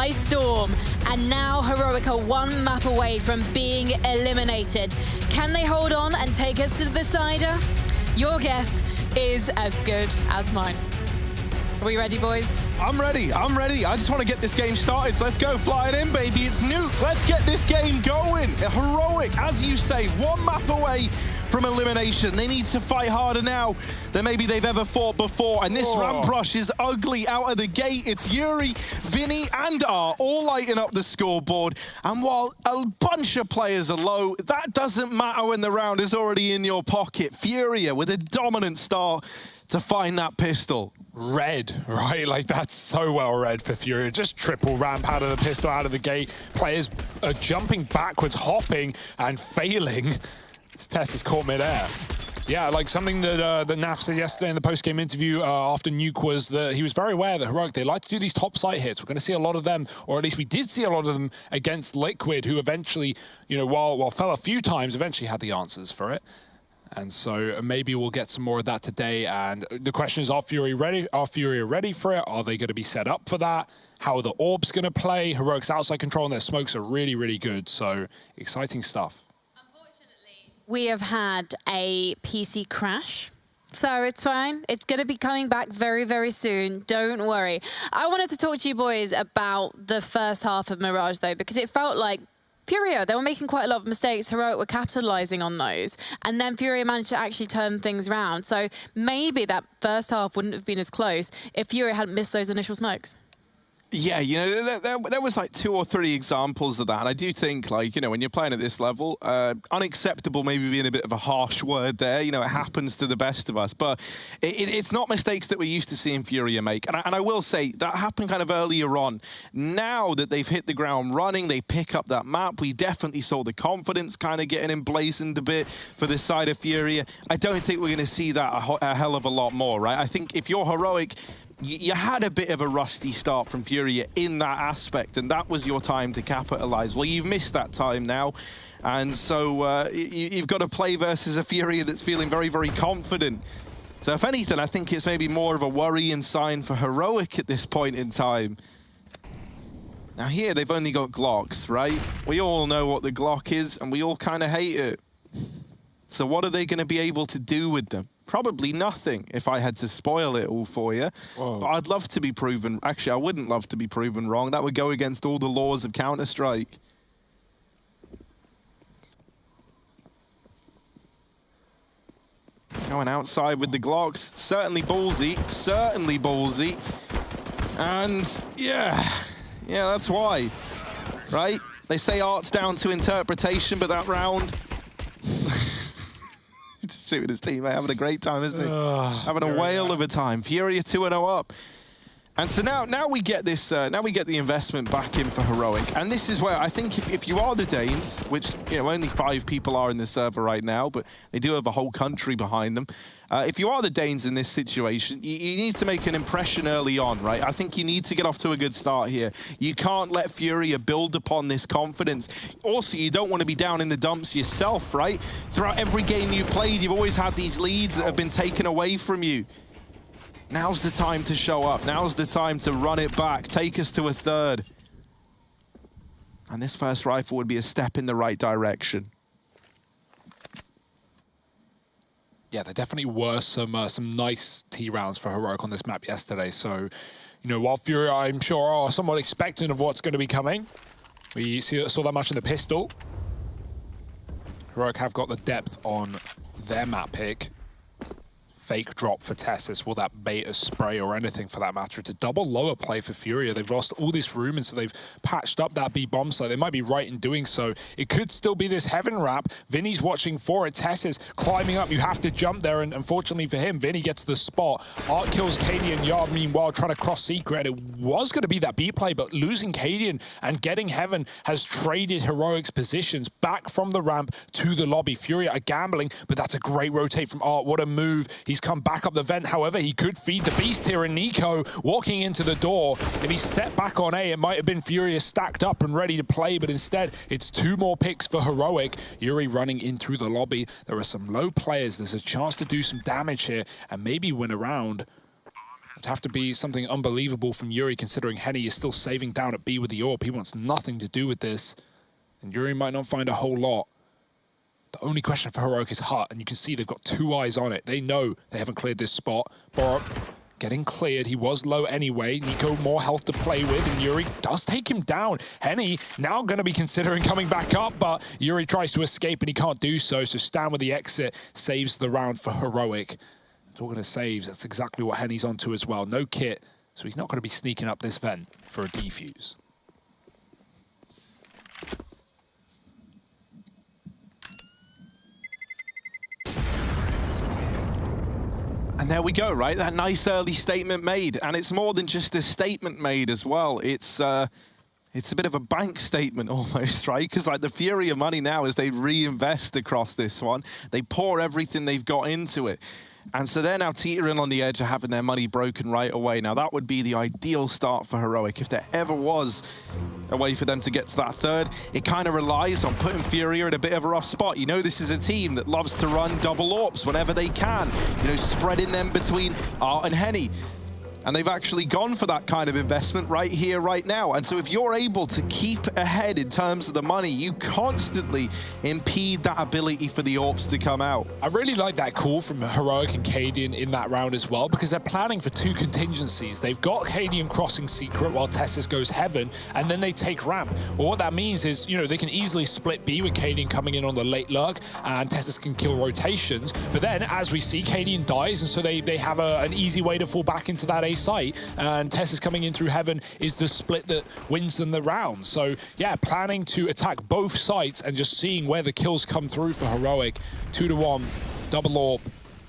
by storm. And now Heroic are one map away from being eliminated. Can they hold on and take us to the decider? Your guess is as good as mine. Are we ready, boys? I'm ready. I just want to get this game started. So let's go, fly it in, baby. It's Nuke. Let's get this game going. Heroic, as you say, one map away from elimination. They need to fight harder now than maybe they've ever fought before. And this ramp rush is ugly out of the gate. It's Yuri, Vinny, and R all lighting up the scoreboard. And while a bunch of players are low, that doesn't matter when the round is already in your pocket. FURIA with a dominant start to find that pistol. Red, right? Like, that's so well read for FURIA. Just triple ramp out of the pistol, out of the gate. Players are jumping backwards, hopping, and failing. This test is caught mid-air. Yeah, like something that Naf said yesterday in the post-game interview after Nuke was that he was very aware that Heroic, they like to do these top site hits. We're going to see a lot of them, or at least we did see a lot of them against Liquid, who eventually, you know, while fell a few times, eventually had the answers for it. And so maybe we'll get some more of that today. And the question is, are FURIA ready? Are FURIA ready for it? Are they going to be set up for that? How are the orbs going to play? Heroic's outside control and their smokes are really, really good. So exciting stuff. Unfortunately, we have had a PC crash. So it's fine. It's going to be coming back very, very soon. Don't worry. I wanted to talk to you boys about the first half of Mirage, though, because it felt like FURIA, they were making quite a lot of mistakes. Heroic were capitalizing on those. And then FURIA managed to actually turn things around. So maybe that first half wouldn't have been as close if FURIA hadn't missed those initial smokes. Yeah, you know, there was like 2 or 3 examples of that. And I do think, like, you know, when you're playing at this level, unacceptable maybe being a bit of a harsh word there. You know, it happens to the best of us. But it's not mistakes that we're used to seeing FURIA make. And I will say, that happened kind of earlier on. Now that they've hit the ground running, they pick up that map, we definitely saw the confidence kind of getting emblazoned a bit for this side of FURIA. I don't think we're going to see that a hell of a lot more, right? I think if you're Heroic, you had a bit of a rusty start from FURIA in that aspect, and that was your time to capitalize. Well, you've missed that time now, and so you've got to play versus a FURIA that's feeling very, very confident. So if anything, I think it's maybe more of a worrying sign for Heroic at this point in time. Now here, they've only got Glocks, right? We all know what the Glock is, and we all kind of hate it. So what are they going to be able to do with them? Probably nothing, if I had to spoil it all for you. Whoa. But I'd love to be proven... Actually, I wouldn't love to be proven wrong. That would go against all the laws of Counter-Strike. Going outside with the Glocks. Certainly ballsy. Certainly ballsy. And, yeah, that's why. Right? They say art's down to interpretation, but that round... shooting his teammate, having a great time, isn't he? Having a whale of a time. FURIA 2-0 up. And so now we get this, now we get the investment back in for Heroic. And this is where I think if you are the Danes, which, you know, only 5 people are in the server right now, but they do have a whole country behind them. If you are the Danes in this situation, you need to make an impression early on, right? I think you need to get off to a good start here. You can't let FURIA build upon this confidence. Also, you don't want to be down in the dumps yourself, right? Throughout every game you've played, you've always had these leads that have been taken away from you. Now's the time to show up. Now's the time to run it back, take us to a third. And this first rifle would be a step in the right direction. Yeah, there definitely were some nice T rounds for Heroic on this map yesterday. So, you know, while FURIA, I'm sure, are somewhat expectant of what's going to be coming, we saw that much in the pistol. Heroic have got the depth on their map pick. Fake drop for Tessus. Will that bait a spray or anything for that matter? It's a double lower play for FURIA. They've lost all this room, and so they've patched up that B bomb site. They might be right in doing so. It could still be this heaven wrap. Vinny's watching for it. Tessus climbing up. You have to jump there, and unfortunately for him, Vinny gets the spot. Art kills Cadian. Yard, meanwhile, trying to cross secret. It was going to be that B play, but losing Cadian and getting heaven has traded Heroic's positions back from the ramp to the lobby. FURIA are gambling, but that's a great rotate from Art. What a move. He's come back up the vent. However, he could feed the beast here, and Nico walking into the door. If he stepped back on A, it might have been FURIA stacked up and ready to play, but instead it's 2 more picks for Heroic. Yuri running in through the lobby. There are some low players. There's a chance to do some damage here and maybe win a round. It'd have to be something unbelievable from Yuri, considering Henny is still saving down at B with the AWP. He wants nothing to do with this. And Yuri might not find a whole lot. The only question for Heroic is Hut, and you can see they've got 2 eyes on it. They know they haven't cleared this spot. Borup getting cleared. He was low anyway. Nico more health to play with, and Yuri does take him down. Henny now going to be considering coming back up, but Yuri tries to escape, and he can't do so. So Stan with the exit saves the round for Heroic. Talking of saves, that's exactly what Henny's onto as well. No kit, so he's not going to be sneaking up this vent for a defuse. And there we go, right? That nice early statement made. And it's more than just a statement made as well. It's a bit of a bank statement almost, right? Because like the FURIA money now is they reinvest across this one. They pour everything they've got into it. And so they're now teetering on the edge of having their money broken right away. Now that would be the ideal start for Heroic. If there ever was a way for them to get to that third, it kind of relies on putting FURIA in a bit of a rough spot. You know, this is a team that loves to run double AWPs whenever they can, you know, spreading them between Art and Henny. And they've actually gone for that kind of investment right here, right now. And so if you're able to keep ahead in terms of the money, you constantly impede that ability for the AWPs to come out. I really like that call from Heroic and Cadian in that round as well, because they're planning for 2 contingencies. They've got Cadian crossing secret while Tessus goes heaven, and then they take ramp. Well, what that means is, you know, they can easily split B with Cadian coming in on the late lurk, and Tessus can kill rotations. But then, as we see, Cadian dies, and so they have an easy way to fall back into that A site, and Tessus coming in through heaven is the split that wins them the round. So yeah, planning to attack both sites and just seeing where the kills come through for Heroic. 2-1, double AWP,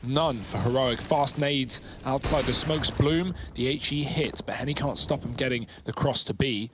none for Heroic. Fast nades outside the smokes bloom. The HE hits, but Henny can't stop him getting the cross to B.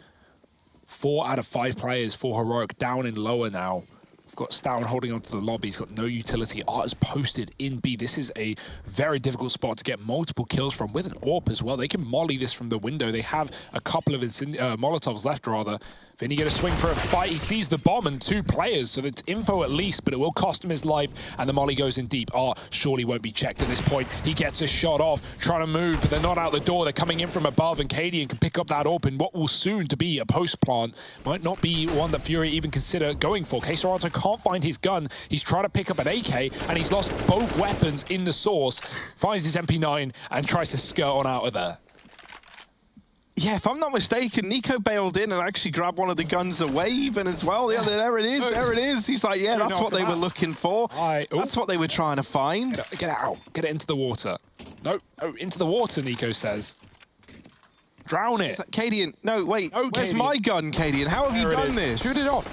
4 out of 5 players for Heroic down in lower now. We've got Stown holding onto the lobby. He's got no utility. Art is posted in B. This is a very difficult spot to get multiple kills from with an AWP as well. They can molly this from the window. They have a couple of Molotovs left, rather. Vinny get a swing for a fight. He sees the bomb and 2 players, so it's info at least, but it will cost him his life, and the molly goes in deep. Art surely won't be checked at this point. He gets a shot off, trying to move, but they're not out the door. They're coming in from above, and Cadian can pick up that AWP in what will soon to be a post plant. Might not be one that FURIA even consider going for. Queserato can't find his gun. He's trying to pick up an AK, and he's lost both weapons in the source. Finds his MP9 and tries to skirt on out of there. Yeah, if I'm not mistaken, Nico bailed in and actually grabbed one of the guns away even as well. Yeah, there it is, there it is. He's like, yeah, that's what they were looking for. That's what they were trying to find. Get it out, get it into the water. No, into the water, Nico says. Drown it. Like, Cadian, no, wait, where's Cadian. My gun, Cadian? How have you done this? Shoot it off.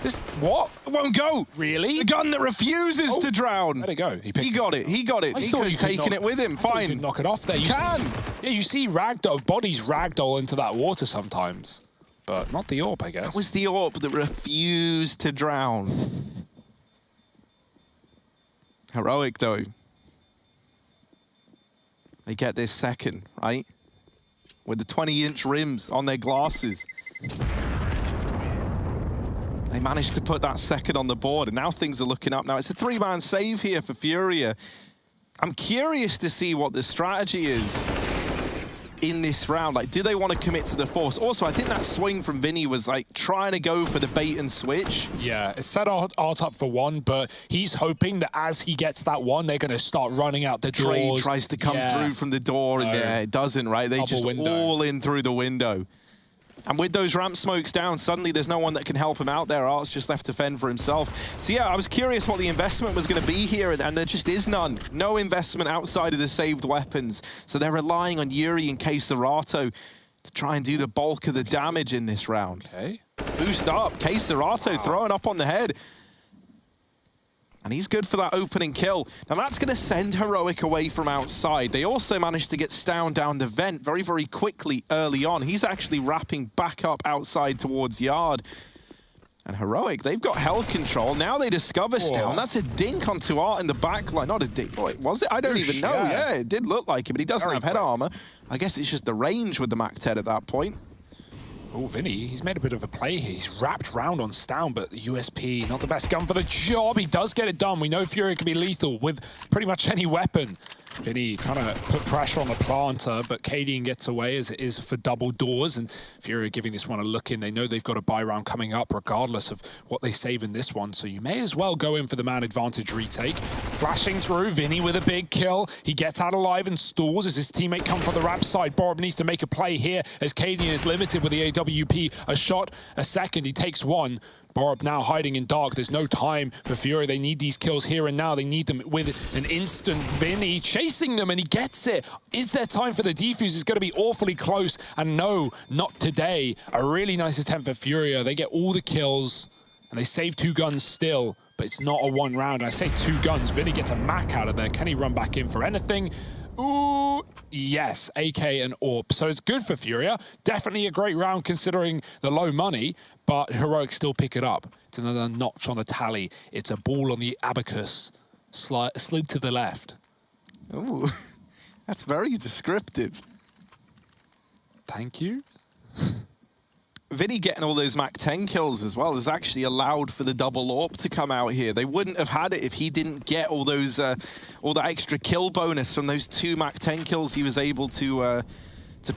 This, what? It won't go. Really? The gun that refuses to drown. Let it go. He got it, he got it. Nico's taking it with him, fine. You could knock it off there. You can. Yeah, you see bodies ragdoll into that water sometimes. But not the AWP, I guess. That was the AWP that refused to drown. Heroic, though. They get this second, right? With the 20-inch rims on their glasses. They managed to put that second on the board, and now things are looking up. Now, it's a 3-man save here for FURIA. I'm curious to see what the strategy is in this round. Like, do they want to commit to the force? Also, I think that swing from Vinny was like trying to go for the bait and switch. Yeah, it set Art up for 1, but he's hoping that as he gets that 1, they're going to start running out the doors. Trade tries to come through from the door, and yeah, it doesn't, right? They just all in through the window. And with those ramp smokes down, suddenly there's no one that can help him out there. Art's just left to fend for himself. So yeah, I was curious what the investment was going to be here, and there just is none. No investment outside of the saved weapons. So they're relying on Yuri and Queserato to try and do the bulk of the damage in this round. Okay. Boost up, Queserato throwing up on the head. And he's good for that opening kill. Now that's going to send Heroic away from outside. They also managed to get Stown down the vent very, very quickly early on. He's actually wrapping back up outside towards Yard. And Heroic, they've got hell control. Now they discover Stown. That's a dink onto Art in the back line. Not a dink. Wait, was it? I don't even know. Yeah, it did look like it, but he doesn't have head armor. I guess it's just the range with the Mac 10 at that point. Oh, Vinny, he's made a bit of a play here. He's wrapped round on Stown, but the USP, not the best gun for the job. He does get it done. We know FURIA can be lethal with pretty much any weapon. Vinny trying to put pressure on the planter, but Cadian gets away as it is for double doors, and FURIA giving this one a look in. They know they've got a buy round coming up regardless of what they save in this one, so you may as well go in for the man advantage retake. Flashing through, Vinny with a big kill. He gets out alive and stalls as his teammate come from the ramp side. Bob needs to make a play here as Cadian is limited with the AWP. A shot, a second, he takes one. Borup now hiding in dark. There's no time for FURIA. They need these kills here and now. They need them with an instant. Vinny chasing them and he gets it. Is there time for the defuse? It's going to be awfully close. And no, not today. A really nice attempt for FURIA. They get all the kills and they save 2 guns still, but it's not a 1 round. And I say 2 guns. Vinny gets a Mac out of there. Can he run back in for anything? Ooh, yes, AK and AWP. So it's good for FURIA. Definitely a great round considering the low money, but Heroic still pick it up. It's another notch on the tally. It's a ball on the abacus, slid to the left. Ooh, that's very descriptive. Thank you. Vinny getting all those Mac 10 kills as well has actually allowed for the double AWP to come out here. They wouldn't have had it if he didn't get all those, all that extra kill bonus from those 2 Mac 10 kills he was able to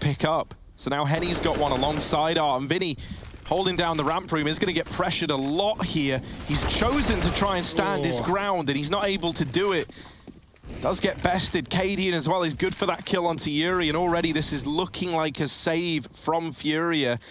pick up. So now Henny's got one alongside Art, and Vinny holding down the ramp room is going to get pressured a lot here. He's chosen to try and stand his ground, and he's not able to do it. Does get bested. Cadian as well is good for that kill onto Yuri, and already this is looking like a save from FURIA.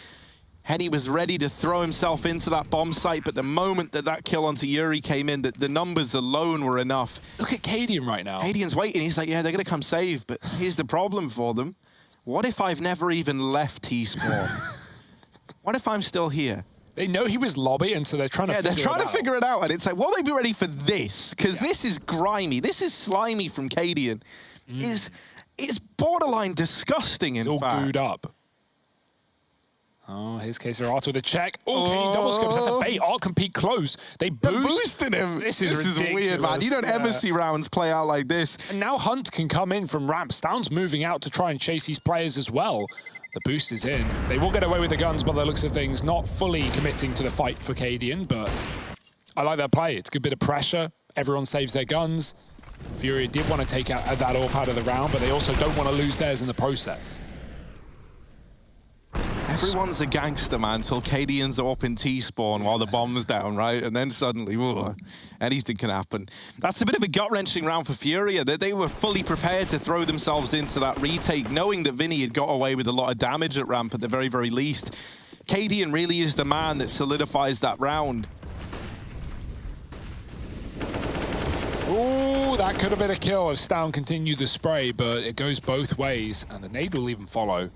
Henny was ready to throw himself into that bomb site, but the moment that that kill onto Yuri came in, the numbers alone were enough. Look at Cadian right now. Cadian's waiting. He's like, yeah, they're going to come save, but here's the problem for them. What if I've never even left T-Spawn? What if I'm still here? They know he was lobby, and so they're trying to figure it out. Yeah, they're trying to figure it out, and it's like, will they be ready for this? Because this is grimy. This is slimy from Cadian. It's borderline disgusting, in fact. It's all gooed up. Oh, here's Kaiser Art with a check. Oh, Cadian double scopes. That's a bait. Art can peek close. They boost. They're boosting him. This is weird, man. You don't ever see rounds play out like this. And now Hunt can come in from ramp. Stound's moving out to try and chase these players as well. The boost is in. They will get away with the guns by the looks of things. Not fully committing to the fight for Cadian, but I like that play. It's a good bit of pressure. Everyone saves their guns. FURIA did want to take out that AWP out of the round, but they also don't want to lose theirs in the process. Everyone's a gangster, man, until Cadian's up in T-spawn while the bomb's down, right? And then suddenly, whoa, anything can happen. That's a bit of a gut-wrenching round for FURIA. That they were fully prepared to throw themselves into that retake, knowing that Vinny had got away with a lot of damage at ramp at the very, very least. Cadian really is the man that solidifies that round. Ooh, that could have been a kill if Stound continued the spray, but it goes both ways, and the nade will even follow.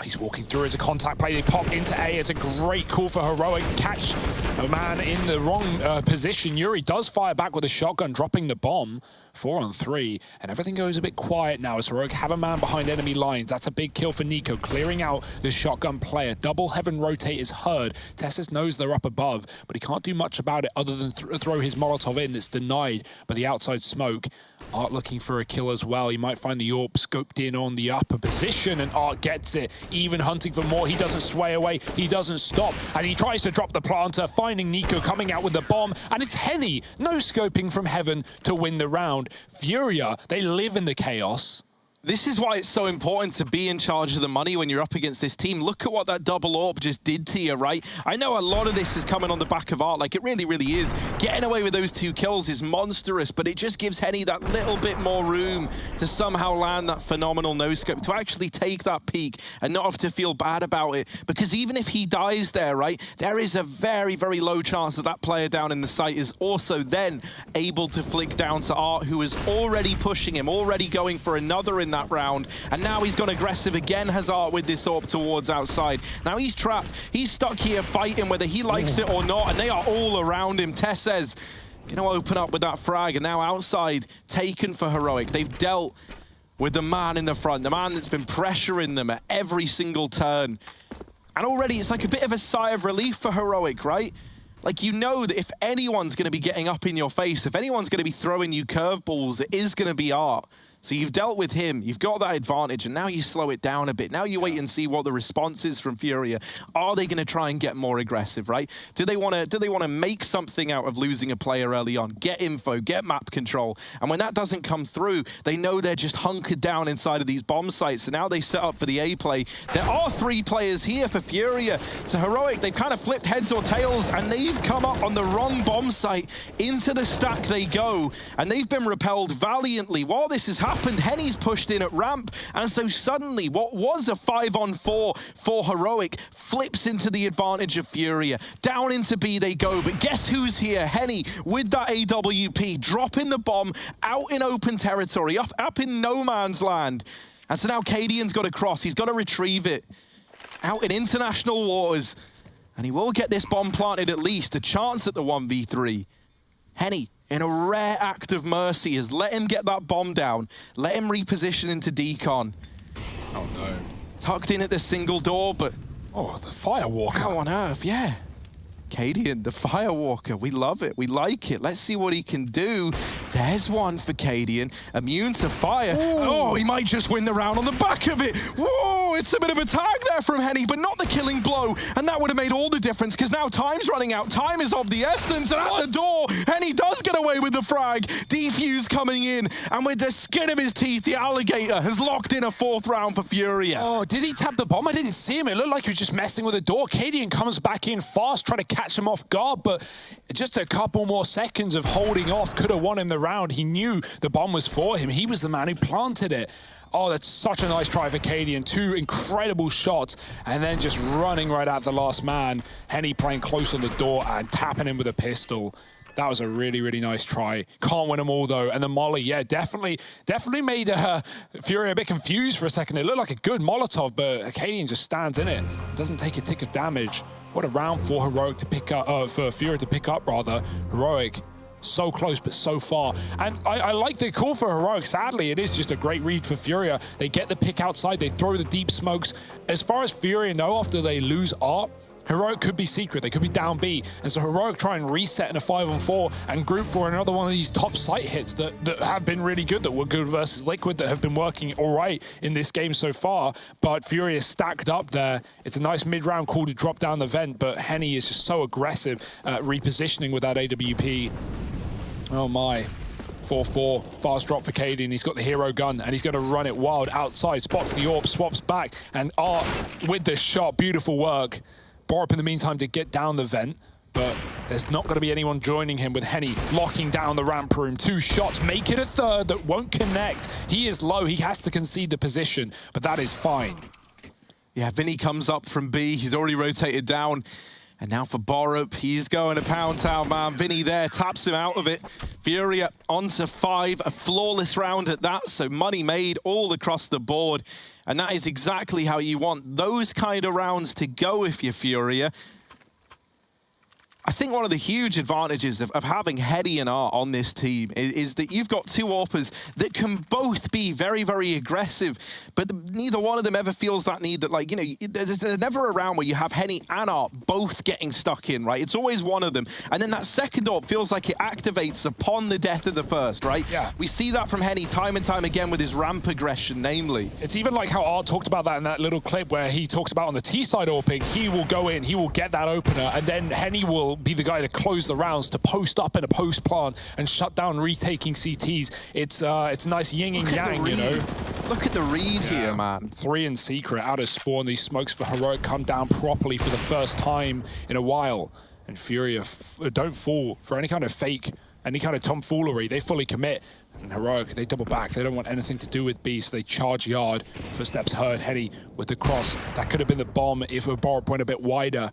He's walking through as a contact play. They pop into A. It's a great call for Heroic. Catch a man in the wrong position. Yuri does fire back with a shotgun, dropping the bomb. 4 on 3, and everything goes a bit quiet now as Heroic have a man behind enemy lines. That's a big kill for Nico, clearing out the shotgun player. Double heaven rotate is heard. Tessus knows they're up above, but he can't do much about it other than throw his Molotov in. That's denied by the outside smoke. Art looking for a kill as well. He might find the AWP scoped in on the upper position, and Art gets it. Even hunting for more. He doesn't sway away. He doesn't stop. And he tries to drop the planter, finding Nico coming out with the bomb. And it's Henny, no scoping from heaven to win the round. FURIA, they live in the chaos. This is why it's so important to be in charge of the money when you're up against this team. Look at what that double AWP just did to you, right? I know a lot of this is coming on the back of Art, like it really, really is. Getting away with those 2 kills is monstrous, but it just gives Henny that little bit more room to somehow land that phenomenal no-scope, to actually take that peek and not have to feel bad about it. Because even if he dies there, right, there is a very, very low chance that that player down in the site is also then able to flick down to Art, who is already pushing him, already going for another in that round, and now he's gone aggressive again, has Art with this AWP towards outside. Now he's trapped. He's stuck here fighting whether he likes it or not, and they are all around him. Tess says, going to open up with that frag, and now outside, taken for Heroic. They've dealt with the man in the front, the man that's been pressuring them at every single turn. And already it's like a bit of a sigh of relief for Heroic, right? Like, you know that if anyone's going to be getting up in your face, if anyone's going to be throwing you curveballs, it is going to be Art. So you've dealt with him, you've got that advantage, and now you slow it down a bit. Now you wait and see what the response is from FURIA. Are they going to try and get more aggressive, right? Do they want to make something out of losing a player early on? Get info, get map control. And when that doesn't come through, they know they're just hunkered down inside of these bomb sites. So now they set up for the A play. There are 3 players here for FURIA. So Heroic, they've kind of flipped heads or tails, and they've come up on the wrong bomb site. Into the stack they go, and they've been repelled valiantly. While this has happened, Henny's pushed in at ramp, and so suddenly what was a 5-on-4 for Heroic flips into the advantage of FURIA. Down into B they go, but guess who's here? Henny with that AWP, dropping the bomb out in open territory, up in no man's land. And so now Cadian's got to cross, he's got to retrieve it out in international waters, and he will get this bomb planted at least, a chance at the 1v3. Henny, in a rare act of mercy, has let him get that bomb down, let him reposition into decon. Oh no. Tucked in at the single door, but... Oh, the Firewalker. How on earth, yeah. Cadian, the Firewalker, we love it, we like it. Let's see what he can do. There's one for Cadian, immune to fire. Ooh. Oh, he might just win the round on the back of it. Whoa, it's a bit of a tag there from Henny, but not the killing blow. And that would have made all the difference, because now time's running out. Time is of the essence, and at the door, Henny does get away with the frag. Defuse coming in, and with the skin of his teeth, the Alligator has locked in a 4th round for FURIA. Oh, did he tap the bomb? I didn't see him. It looked like he was just messing with the door. Cadian comes back in fast, trying to catch him off guard, but just a couple more seconds of holding off could have won him the round. He knew the bomb was for him. He was the man who planted it. Oh, that's such a nice try for Cadian. 2 incredible shots, and then just running right at the last man. Henny playing close on the door and tapping him with a pistol. That was a really, really nice try. Can't win them all, though. And the Molly, yeah, definitely made FURIA a bit confused for a second. It looked like a good Molotov, but Cadian just stands in it. Doesn't take a tick of damage. What a round for Heroic to pick up, for FURIA to pick up, rather. Heroic, so close, but so far. And I like the call for Heroic. Sadly, it is just a great read for FURIA. They get the pick outside. They throw the deep smokes. As far as FURIA know, after they lose Art, Heroic could be secret, they could be down B, and so Heroic try and reset in a 5-on-4 and group for another one of these top site hits that have been really good, that were good versus Liquid, that have been working all right in this game so far, but FURIA is stacked up there. It's a nice mid-round call to drop down the vent, but Henny is just so aggressive repositioning with that AWP. Oh my. 4-4, fast drop for Cadian. He's got the hero gun, and he's going to run it wild outside, spots the orb, swaps back, and Art with the shot, beautiful work. Borup in the meantime to get down the vent, but there's not going to be anyone joining him with Henny locking down the ramp room. 2 shots, make it a 3rd that won't connect. He is low, he has to concede the position, but that is fine. Yeah, Vinny comes up from B, he's already rotated down. And now for Borup, he's going to Pound Town, man. Vinny there, taps him out of it. FURIA onto 5, a flawless round at that, so money made all across the board. And that is exactly how you want those kind of rounds to go if you're FURIA. I think one of the huge advantages of having Henny and Art on this team is that you've got 2 AWPers that can both be very, very aggressive, but neither one of them ever feels that need that, like, you know, there's never a round where you have Henny and Art both getting stuck in, right? It's always one of them. And then that second AWP feels like it activates upon the death of the first, right? Yeah. We see that from Henny time and time again with his ramp aggression, namely. It's even like how Art talked about that in that little clip where he talks about on the T-side AWPing, he will go in, he will get that opener, and then Henny will be the guy to close the rounds, to post up in a post plant and shut down retaking CTs. It's a nice yin and yang, you know. Look at the read here, man. 3 in secret out of spawn. These smokes for Heroic come down properly for the first time in a while. And FURIA don't fall for any kind of fake, any kind of tomfoolery. They fully commit. And Heroic, they double back. They don't want anything to do with B, so they charge yard. Footsteps heard, Henny with the cross. That could have been the bomb if a Borup went a bit wider.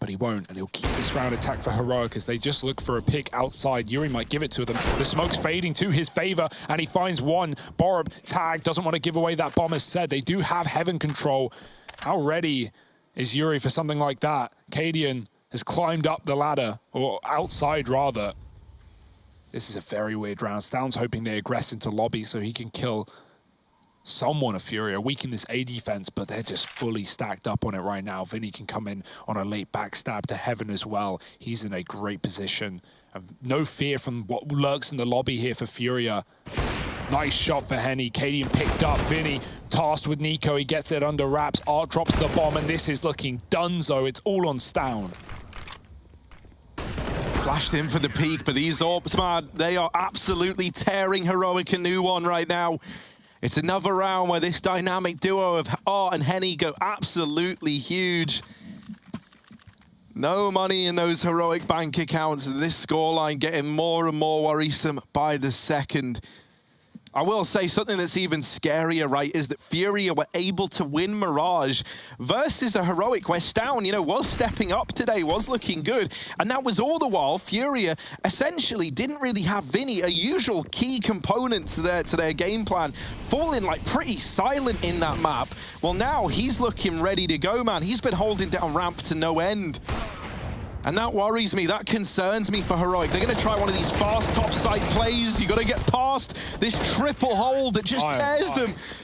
But he won't, and he'll keep this round attack for Heroic as they just look for a pick outside. Yuri might give it to them. The smoke's fading to his favor, and he finds one. Borup tag, doesn't want to give away that bomb, as said. They do have heaven control. How ready is Yuri for something like that? Cadian has climbed up the ladder, or outside rather. This is a very weird round. Stound's hoping they aggress into lobby so he can kill someone of FURIA, weaken this A defense, but they're just fully stacked up on it right now. Vinny can come in on a late backstab to heaven as well. He's in a great position. No fear from what lurks in the lobby here for FURIA. Nice shot for Henny. Cadian picked up. Vinny tasked with Nico. He gets it under wraps. Art drops the bomb, and this is looking donezo. It's all on Stown. Flashed in for the peak, but these Orps, man, they are absolutely tearing Heroic a new one right now. It's another round where this dynamic duo of Art and Henny go absolutely huge. No money in those Heroic bank accounts, and this scoreline getting more and more worrisome by the second. I will say something that's even scarier, right, is that FURIA were able to win Mirage versus a Heroic where Stown, you know, was stepping up today, was looking good. And that was all the while FURIA essentially didn't really have Vinny, a usual key component to their game plan, falling like pretty silent in that map. Well, now he's looking ready to go, man. He's been holding down ramp to no end. And that worries me, that concerns me for Heroic. They're gonna try one of these fast topside plays. You gotta get past this triple hold that just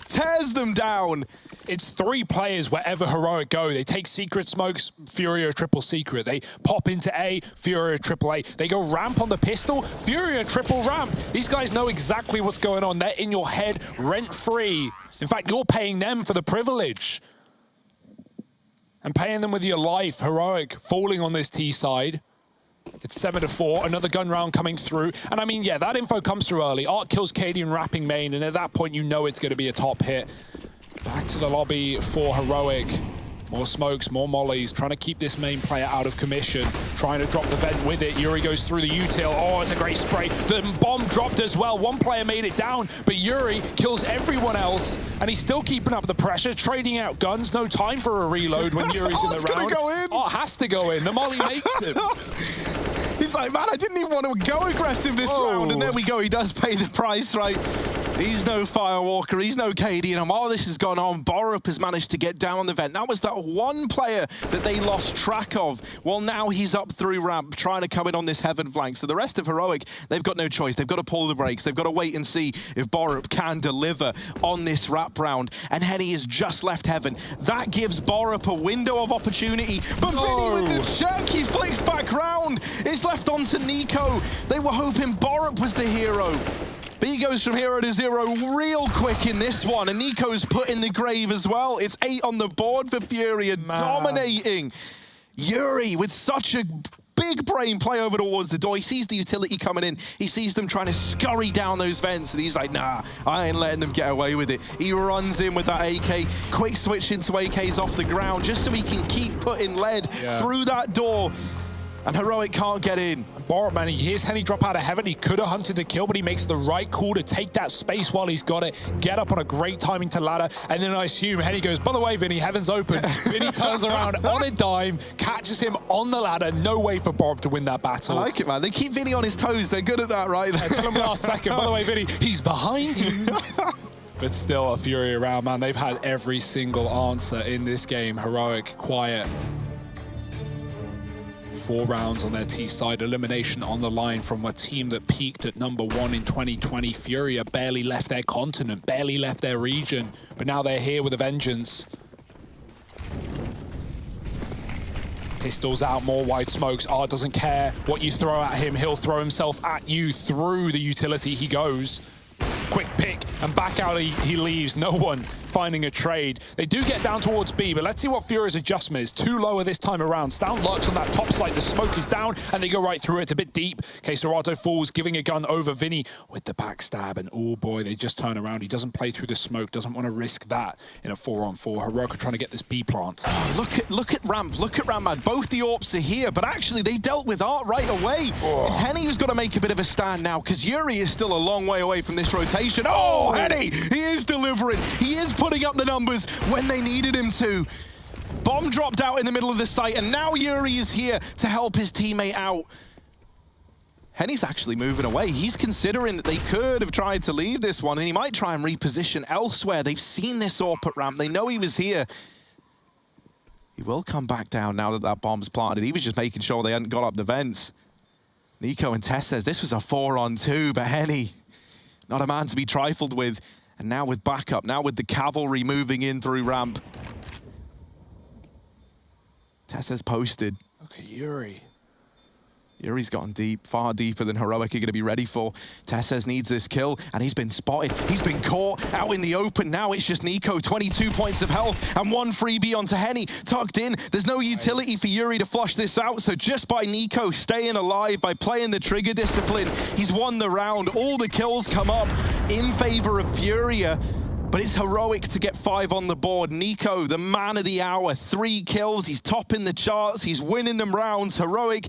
tears them down. It's 3 players wherever Heroic go. They take secret smokes, FURIA triple secret. They pop into A, FURIA triple A. They go ramp on the pistol, FURIA triple ramp. These guys know exactly what's going on. They're in your head rent-free. In fact, you're paying them for the privilege. And paying them with your life. Heroic falling on this T side. It's 7-4, another gun round coming through. And I mean, yeah, that info comes through early. Art kills Cadian wrapping main, and at that point, you know it's going to be a top hit. Back to the lobby for Heroic. More smokes, more mollies, trying to keep this main player out of commission. Trying to drop the vent with it. Yuri goes through the util. Oh, it's a great spray. The bomb dropped as well. One player made it down, but Yuri kills everyone else, and he's still keeping up the pressure, trading out guns. No time for a reload when Yuri's in the round. Gonna go in. Oh, it has to go in. The molly makes him. He's like, man, I didn't even want to go aggressive this round, and there we go. He does pay the price, right? He's no Firewalker, he's no Cadian, and while this has gone on, Borup has managed to get down on the vent. That was that one player that they lost track of. Well, now he's up through ramp, trying to come in on this heaven flank. So the rest of Heroic, they've got no choice. They've got to pull the brakes. They've got to wait and see if Borup can deliver on this wrap round. And Henny has just left heaven. That gives Borup a window of opportunity. But Vinny with the check, he flicks back round. It's left on to Nico. They were hoping Borup was the hero. But he goes from 0 to 0 real quick in this one, and Nico's put in the grave as well. It's 8 on the board for FURIA, dominating. Yuri with such a big brain play over towards the door. He sees the utility coming in. He sees them trying to scurry down those vents, and he's like, nah, I ain't letting them get away with it. He runs in with that AK, quick switch into AKs off the ground, just so he can keep putting lead through that door. And Heroic can't get in. Borup, man, he hears Henny drop out of heaven. He could have hunted the kill, but he makes the right call to take that space while he's got it, get up on a great timing to ladder, and then I assume Henny goes, by the way, Vinny, heaven's open. Vinny turns around on a dime, catches him on the ladder. No way for Borup to win that battle. I like it, man. They keep Vinny on his toes. They're good at that, right? Tell him last second. By the way, Vinny, he's behind you. But still a FURIA round, man. They've had every single answer in this game. Heroic, quiet. 4 rounds on their T side, elimination on the line from a team that peaked at #1 in 2020. FURIA barely left their continent, barely left their region, but now they're here with a vengeance. Pistols out, more wide smokes. Art doesn't care what you throw at him. He'll throw himself at you. Through the utility he goes. Quick pick, and back out he leaves. No one finding a trade. They do get down towards B, but let's see what FURIA's adjustment is. Too lower this time around. Stown lurks on that top side. The smoke is down, and they go right through it. It's a bit deep. Serato falls, giving a gun over Vinny with the backstab, and oh boy, they just turn around. He doesn't play through the smoke, doesn't want to risk that in a 4-on-4. Heroic are trying to get this B plant. Look at ramp, man. Both the Orps are here, but actually they dealt with Art right away. It's Henny who's got to make a bit of a stand now, because Yuri is still a long way away from this rotation. Oh, Henny, he is delivering. He is putting up the numbers when they needed him to. Bomb dropped out in the middle of the site, and now Yuri is here to help his teammate out. Henny's actually moving away. He's considering that they could have tried to leave this one, and he might try and reposition elsewhere. They've seen this AWP at ramp. They know he was here. He will come back down now that that bomb's planted. He was just making sure they hadn't got up the vents. Nico and Tess says this was a 4-on-2, but Henny, not a man to be trifled with. And now with backup, now with the cavalry moving in through ramp. Tessa's posted. Look at Yuri. Yuri's gotten deep, far deeper than Heroic are going to be ready for. Tessez needs this kill, and he's been spotted. He's been caught out in the open. Now it's just Nico, 22 points of health, and one freebie onto Henny, tucked in. There's no utility for Yuri to flush this out, so just by Nico staying alive, by playing the trigger discipline, he's won the round. All the kills come up in favor of FURIA, but it's Heroic to get 5 on the board. Nico, the man of the hour, 3 kills. He's topping the charts. He's winning them rounds. Heroic,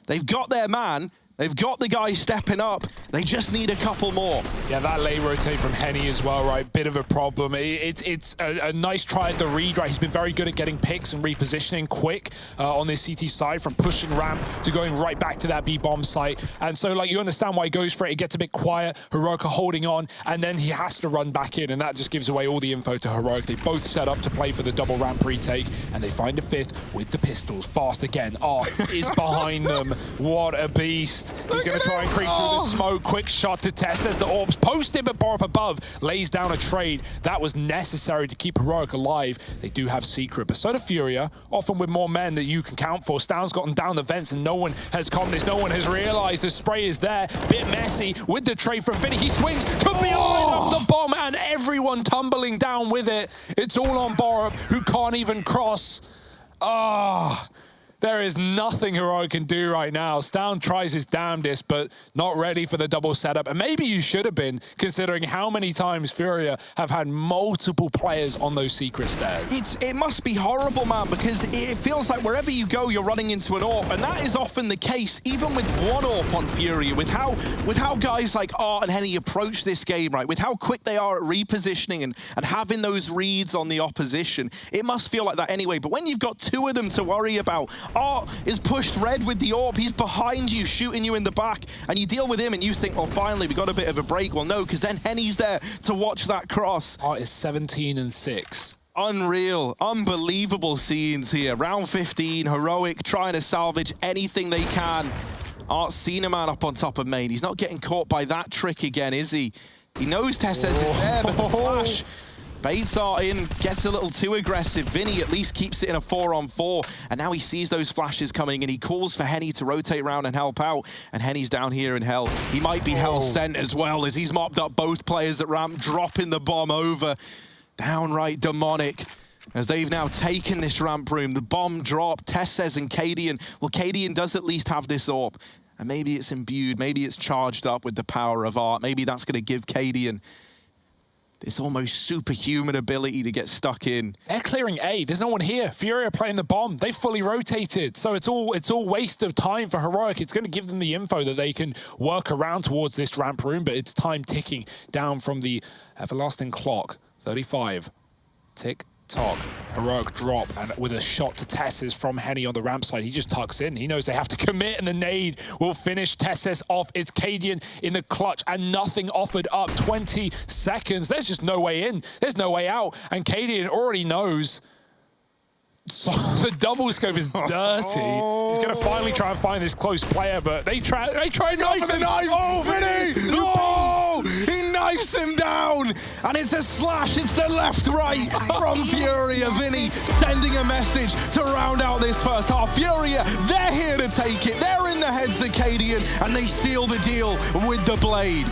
they've got their man. They've got the guy stepping up. They just need a couple more. Yeah, that late rotate from Henny as well, right? Bit of a problem. It's a nice try at the read, right? He's been very good at getting picks and repositioning quick on this CT side, from pushing ramp to going right back to that B-bomb site. And so, like, you understand why he goes for it. It gets a bit quiet. Heroic are holding on, and then he has to run back in, and that just gives away all the info to Heroic. They both set up to play for the double ramp retake, and they find a 5th with the pistols. Fast again. Art is behind them. What a beast. He's going to try and creep through the smoke. Quick shot to Tess as the orbs post him, but Borup above lays down a trade. That was necessary to keep Heroic alive. They do have Secret, but so do FURIA, often with more men that you can count for. Stan's gotten down the vents and no one has come this. No one has realized the spray is there. Bit messy with the trade from Vinny. He swings, could be on the bomb, and everyone tumbling down with it. It's all on Borup, who can't even cross. There is nothing Heroic can do right now. Stan tries his damnedest, but not ready for the double setup. And maybe you should have been, considering how many times FURIA have had multiple players on those secret stairs. It must be horrible, man, because it feels like wherever you go, you're running into an AWP. And that is often the case, even with one AWP on FURIA, with how guys like Art and Henny approach this game, right? With how quick they are at repositioning and having those reads on the opposition. It must feel like that anyway. But when you've got 2 of them to worry about, Art is pushed red with the AWP. He's behind you, shooting you in the back, and you deal with him and you think, oh, finally, we got a bit of a break. Well, no, because then Henny's there to watch that cross. Art is 17-6. Unreal, unbelievable scenes here. Round 15, Heroic trying to salvage anything they can. Art's seen a man up on top of main. He's not getting caught by that trick again, is he? He knows Tessez is there, but the flash baits Art in, gets a little too aggressive. Vinny at least keeps it in a 4-on-4, and now he sees those flashes coming, and he calls for Henny to rotate around and help out, and Henny's down here in Hell. He might be Hell sent as well, as he's mopped up both players at ramp, dropping the bomb over. Downright demonic, as they've now taken this ramp room. The bomb drop, Tessez and Cadian. Well, Cadian does at least have this AWP, and maybe it's imbued, maybe it's charged up with the power of Art. Maybe that's going to give Cadian this almost superhuman ability to get stuck in. They're clearing A. There's no one here. FURIA playing the bomb. They fully rotated. So it's all waste of time for Heroic. It's going to give them the info that they can work around towards this ramp room, but it's time ticking down from the everlasting clock. 35. Tick. Tock. Heroic drop, and with a shot to Tessez from Henny on the ramp side, he just tucks in. He knows they have to commit, and the nade will finish Tessez off. It's Cadian in the clutch, and nothing offered up. 20 seconds. There's just no way in. There's no way out, and Cadian already knows. So the double scope is dirty. He's going to finally try and find this close player, but they try knife the knife. Oh, Vinny! Oh, he knifes him down, and it's a slash. It's the left-right from FURIA. Vinny sending a message to round out this first half. FURIA, they're here to take it. They're in the heads of Cadian, and they seal the deal with the blade.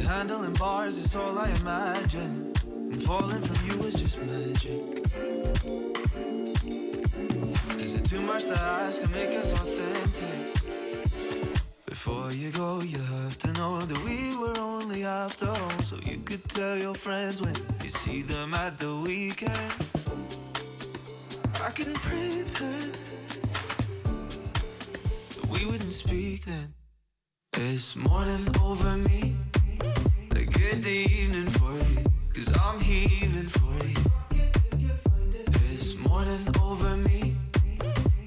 Handling bars is all I imagine. and falling from you is just magic. Is it too much to ask to make us authentic? Before you go, you have to know that we were only after all, so you could tell your friends when you see them at the weekend. I can pretend that we wouldn't speak then. It's morning over me, a good evening for you, 'cause I'm heaving for you. It's morning over me,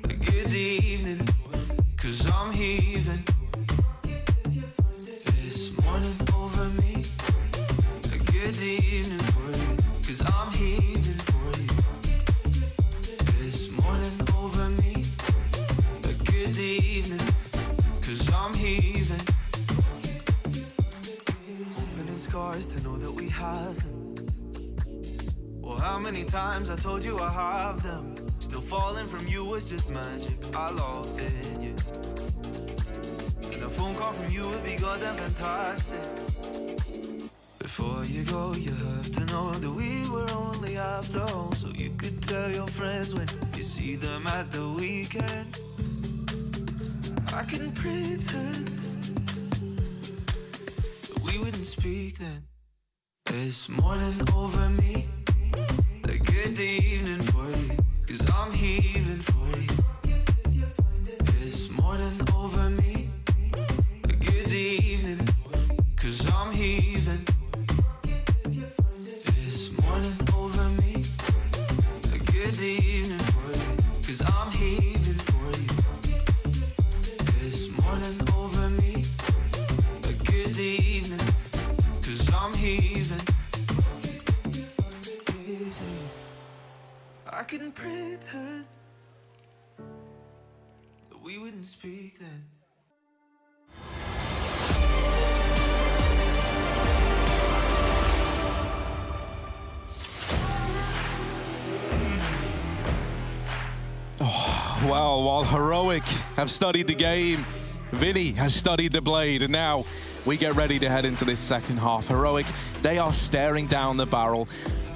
a good evening, 'cause I'm heaving. It's morning over me, a good evening for you, 'cause I'm heaving for you. It's morning over me, a good evening, 'cause I'm heaving. Opening scars to know that we have them. Well, how many times I told you I have them? Still falling from you was just magic. I loved it, yeah. And a phone call from you would be goddamn fantastic. Before you go, you have to know that we were only after all, so you could tell your friends when you see them at the weekend. I can pretend that we wouldn't speak then. It's morning over me, a good evening for you, 'cause I'm heaving for you. It's morning over me, a good evening, 'cause I'm heaving. It's morning over me, a good evening for you, 'cause I'm heaving for you. It's morning over me, a good evening, 'cause I'm heaving. I can pretend that we wouldn't speak then. Well, while Heroic have studied the game, Vinny has studied the blade, and now we get ready to head into this second half. Heroic, they are staring down the barrel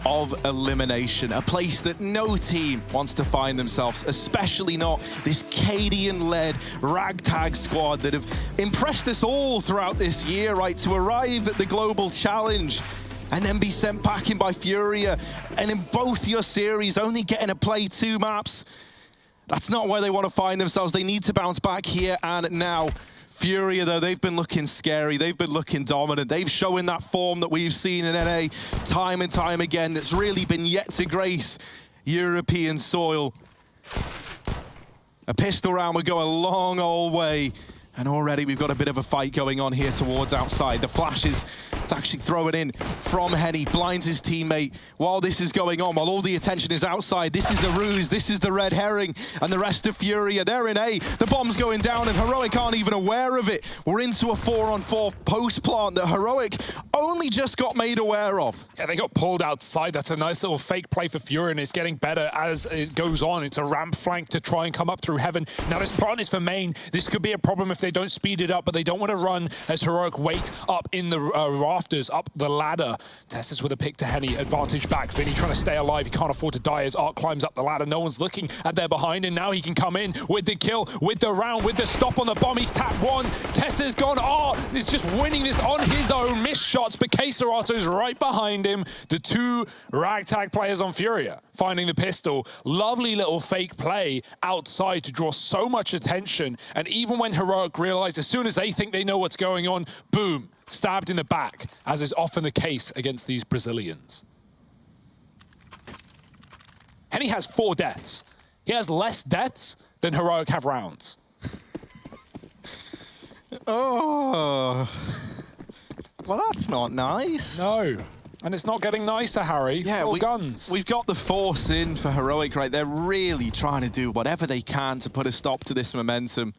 of elimination, a place that no team wants to find themselves, especially not this Cadian-led ragtag squad that have impressed us all throughout this year, right, to arrive at the Global Challenge and then be sent packing by FURIA, and in both your series only getting to play 2 maps. That's not where they want to find themselves. They need to bounce back here and now. FURIA, though, they've been looking scary. They've been looking dominant. They've shown that form that we've seen in NA time and time again that's really been yet to grace European soil. A pistol round would go a long old way. And already we've got a bit of a fight going on here towards outside. The flashes to actually throw it in from Henny, blinds his teammate while this is going on, while all the attention is outside. This is the ruse, this is the red herring, and the rest of FURIA, they're in A. The bomb's going down and Heroic aren't even aware of it. We're into a 4-on-4 post plant that Heroic only just got made aware of. Yeah, they got pulled outside. That's a nice little fake play for FURIA, and it's getting better as it goes on. It's a ramp flank to try and come up through heaven. Now this plant is for main. This could be a problem if they don't speed it up, but they don't want to run as Heroic wait up in the rafters, up the ladder. Testis with a pick to Henny, advantage back. Vinny trying to stay alive. He can't afford to die as Arc climbs up the ladder. No one's looking at their behind, and now he can come in with the kill, with the round, with the stop on the bomb. He's tapped one. Testis gone. Art is just winning this on his own. Missed shots, but K-Serato's right behind him. The 2 ragtag players on FURIA finding the pistol. Lovely little fake play outside to draw so much attention. And even when Heroic realize as soon as they think they know what's going on, boom, stabbed in the back, as is often the case against these Brazilians. Henny has 4 deaths. He has less deaths than Heroic have rounds. Oh, well, that's not nice. No. And it's not getting nicer, Harry. Yeah, 4 guns. We've got the force in for Heroic, right? They're really trying to do whatever they can to put a stop to this momentum.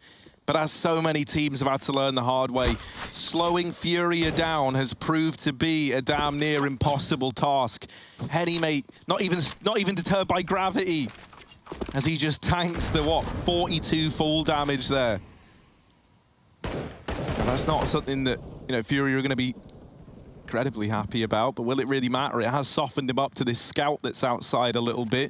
But as so many teams have had to learn the hard way, slowing FURIA down has proved to be a damn near impossible task. Henny, mate, not even deterred by gravity, as he just tanks the, 42 full damage there. And that's not something that, FURIA are going to be incredibly happy about, but will it really matter? It has softened him up to this scout that's outside a little bit.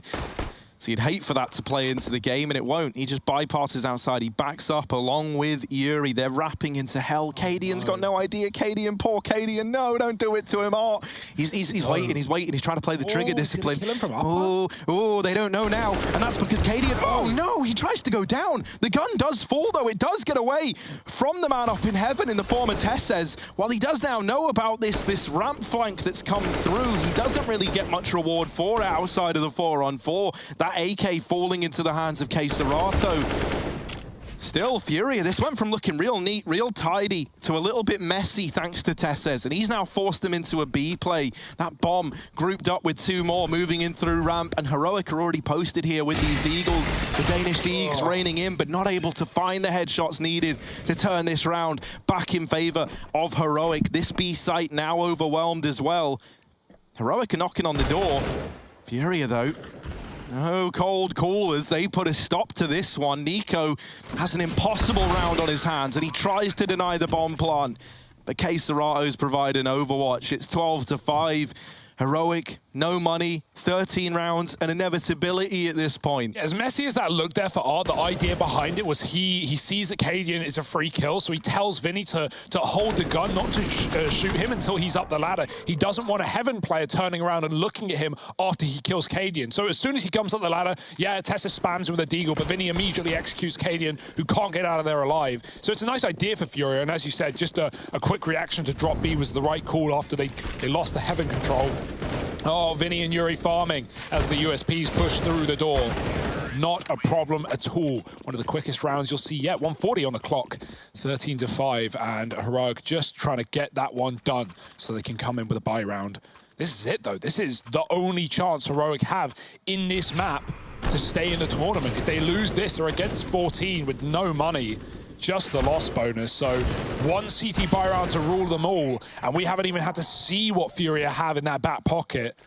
So you'd hate for that to play into the game, and it won't. He just bypasses outside. He backs up along with Yuri. They're wrapping into hell. Cadian's got no idea. Cadian, poor Cadian. No, don't do it to him. Oh, he's waiting. He's waiting. He's trying to play the trigger discipline. Kill him from upper? Oh, they don't know now. And that's because Cadian, oh no, he tries to go down. The gun does fall, though. It does get away from the man up in heaven in the form of Tesses. While he does now know about this ramp flank that's come through, he doesn't really get much reward for it outside of the 4-on-4. That AK falling into the hands of K-Serato. Still, FURIA, this went from looking real neat, real tidy, to a little bit messy thanks to Tesses, and he's now forced them into a B play. That bomb grouped up with two more, moving in through ramp, and Heroic are already posted here with these Deagles. The Danish Deags raining in, but not able to find the headshots needed to turn this round back in favor of Heroic. This B site now overwhelmed as well. Heroic are knocking on the door. FURIA, though, no cold callers. They put a stop to this one. Nico has an impossible round on his hands, and he tries to deny the bomb plant. But K-Serato's providing Overwatch. It's 12-5. Heroic, no money, 13 rounds, and inevitability at this point. As messy as that looked there for Art, the idea behind it was he sees that Cadian is a free kill, so he tells Vinny to hold the gun, not to shoot him until he's up the ladder. He doesn't want a Heaven player turning around and looking at him after he kills Cadian. So as soon as he comes up the ladder, yeah, Tessa spams him with a deagle, but Vinny immediately executes Cadian, who can't get out of there alive. So it's a nice idea for FURIA, and as you said, just a quick reaction to drop B was the right call after they lost the Heaven control. Oh, Vinny and Yuri farming as the USPs push through the door. Not a problem at all. One of the quickest rounds you'll see yet. 140 on the clock, 13-5, and Heroic just trying to get that one done so they can come in with a buy round. This is it, though. This is the only chance Heroic have in this map to stay in the tournament. If they lose this, they're against 14 with no money. Just the loss bonus, so one CT buy round to rule them all, and we haven't even had to see what FURIA have in that back pocket.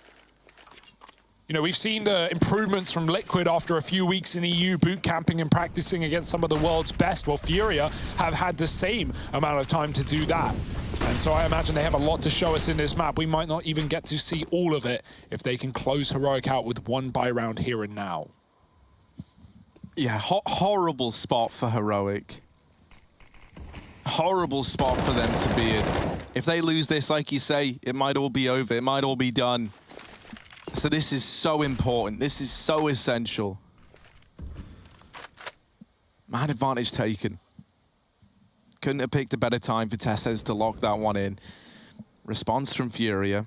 You know, we've seen the improvements from Liquid after a few weeks in EU boot camping and practicing against some of the world's best. Well, FURIA have had the same amount of time to do that. And so I imagine they have a lot to show us in this map. We might not even get to see all of it if they can close Heroic out with one buy round here and now. Yeah, horrible spot for Heroic. Horrible spot for them to be in. If they lose this, like you say, it might all be over. It might all be done. So this is so important. This is so essential. Man advantage taken. Couldn't have picked a better time for Tesses to lock that one in. Response from FURIA.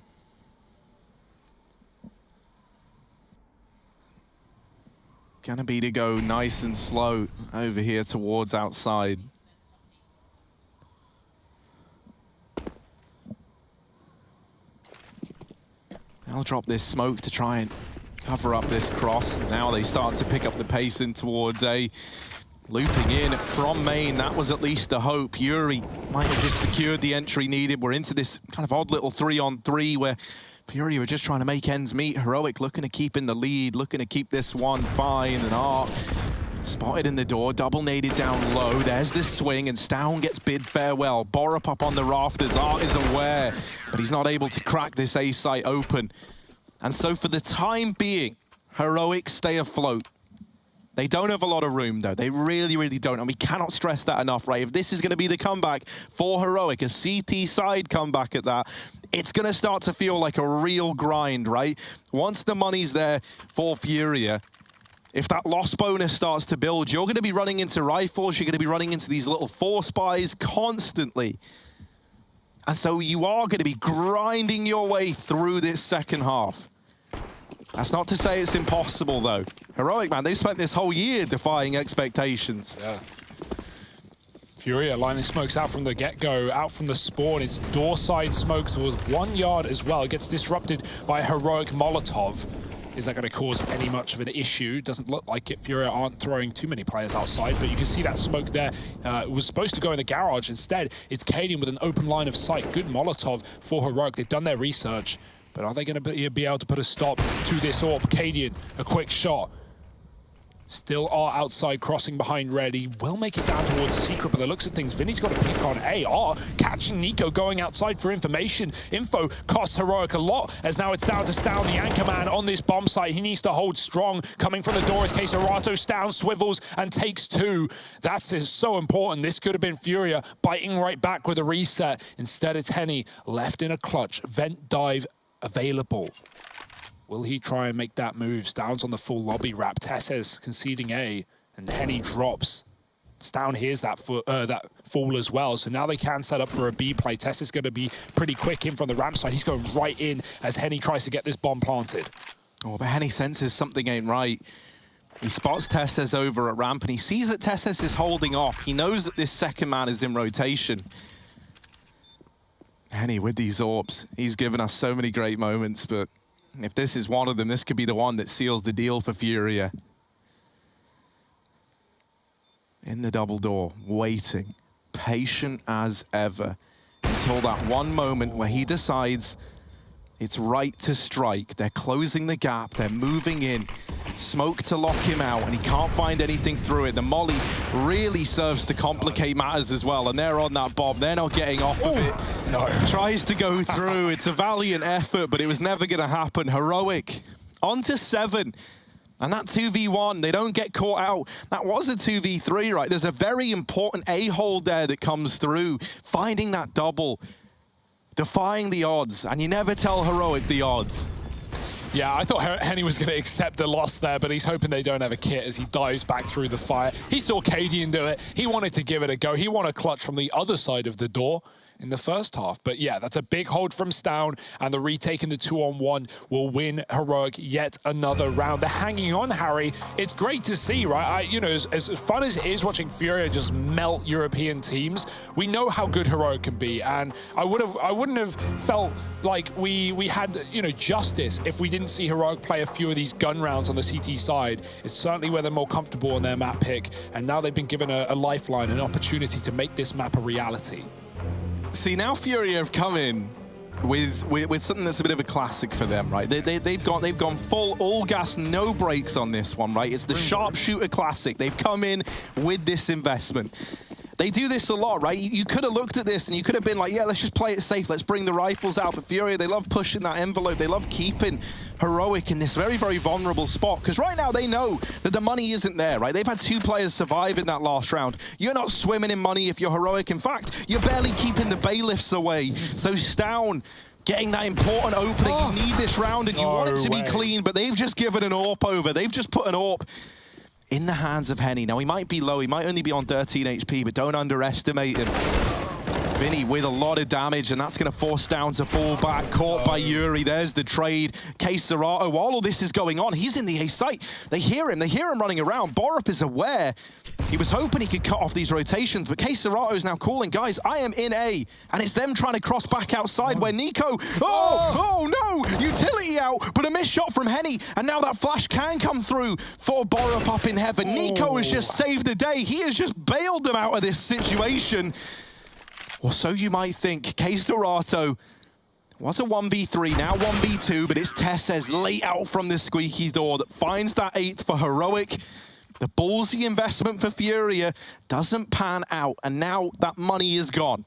Gonna be to go nice and slow over here towards outside. They'll drop this smoke to try and cover up this cross. Now they start to pick up the pace in towards A. Looping in from main, that was at least the hope. Yuri might have just secured the entry needed. We're into this kind of odd little 3-on-3 where FURIA are just trying to make ends meet. Heroic looking to keep in the lead, looking to keep this one fine. And Art spotted in the door, double naded down low. There's this swing, and Stown gets bid farewell. Borup up on the rafters. Art is aware, but he's not able to crack this A site open. And so for the time being, Heroic stay afloat. They don't have a lot of room, though. They really, really don't. And we cannot stress that enough, right? If this is going to be the comeback for Heroic, a CT side comeback at that, it's going to start to feel like a real grind, right? Once the money's there for FURIA, if that loss bonus starts to build, you're going to be running into rifles, you're going to be running into these little force buys constantly. And so you are going to be grinding your way through this second half. That's not to say it's impossible, though. Heroic, man, they've spent this whole year defying expectations. Yeah. FURIA lining smokes out from the get-go, out from the spawn. It's door side smoke towards 1 yard as well. It gets disrupted by Heroic Molotov. Is that going to cause any much of an issue? Doesn't look like it. FURIA aren't throwing too many players outside, but you can see that smoke there. It was supposed to go in the garage. Instead, it's Cadian with an open line of sight. Good Molotov for Heroic. They've done their research, but are they going to be able to put a stop to this AWP? Cadian, a quick shot. Still are outside, crossing behind Red. He will make it down towards Secret, but the looks of things, Vinny's got to pick on A. Catching Nico going outside for information. Info costs Heroic a lot, as now it's down to Stown, the anchor man on this bomb site. He needs to hold strong. Coming from the door is Queserato. Stown swivels and takes 2. That's so important. This could have been Furia biting right back with a reset. Instead, it's Henny left in a clutch. Vent dive available. Will he try and make that move? Stown's on the full lobby wrap. Tesses conceding A, and Henny drops. Stown hears that fall as well, so now they can set up for a B play. Tesses going to be pretty quick in from the ramp side. He's going right in as Henny tries to get this bomb planted. Oh, but Henny senses something ain't right. He spots Tesses over at ramp, and he sees that Tesses is holding off. He knows that this second man is in rotation. Henny with these orbs, he's given us so many great moments, but if this is one of them, this could be the one that seals the deal for Furia. In the double door, waiting, patient as ever, until that one moment where he decides it's right to strike. They're closing the gap, they're moving in. Smoke to lock him out, and he can't find anything through it. The molly really serves to complicate matters as well, and they're on that bomb. They're not getting off of it. No. Tries to go through. It's a valiant effort, but it was never going to happen. Heroic on to 7. And that 2v1, they don't get caught out. That was a 2v3, right? There's a very important A-hold there that comes through. Finding that double, defying the odds, and you never tell Heroic the odds. Yeah, I thought Henny was going to accept the loss there, but he's hoping they don't have a kit as he dives back through the fire. He saw Cadian do it. He wanted to give it a go. He wanted a clutch from the other side of the door in the first half. But yeah, that's a big hold from Stown, and the retake in the 2-on-1 will win Heroic yet another round. They're hanging on, Harry. It's great to see, right? You know, as fun as it is watching Furia just melt European teams, we know how good Heroic can be, and I wouldn't have felt like we had, you know, justice if we didn't see Heroic play a few of these gun rounds on the CT side. It's certainly where they're more comfortable on their map pick, and now they've been given a lifeline, an opportunity to make this map a reality. See, now Furia have come in with something that's a bit of a classic for them, right? They've gone full all gas, no brakes on this one, right? It's the sharpshooter classic. They've come in with this investment. They do this a lot, right? You could have looked at this and you could have been like, yeah, let's just play it safe. Let's bring the rifles out. But Furia, they love pushing that envelope. They love keeping Heroic in this very, very vulnerable spot. Because right now they know that the money isn't there, right? They've had 2 players survive in that last round. You're not swimming in money if you're Heroic. In fact, you're barely keeping the bailiffs away. So Stown getting that important opening. You need this round and you want it to be clean, but they've just given an AWP over. They've just put an AWP in the hands of Henny. Now, he might be low, he might only be on 13 HP, but don't underestimate him. Vinny with a lot of damage, and that's going to force Stown to fall back. Caught by Yuri. There's the trade. Queserato, while all this is going on, he's in the A site. They hear him running around. Borup is aware. He was hoping he could cut off these rotations, but Queserato is now calling, guys, I am in A, and it's them trying to cross back outside where Nico, oh no, utility out, but a missed shot from Henny, and now that flash can come through for Borup up in heaven. Nico has just saved the day. He has just bailed them out of this situation. Or so you might think. Queserato was a 1v3, now 1v2, but it's Tesses late out from the squeaky door that finds that 8th for Heroic. The ballsy investment for Furia doesn't pan out, and now that money is gone.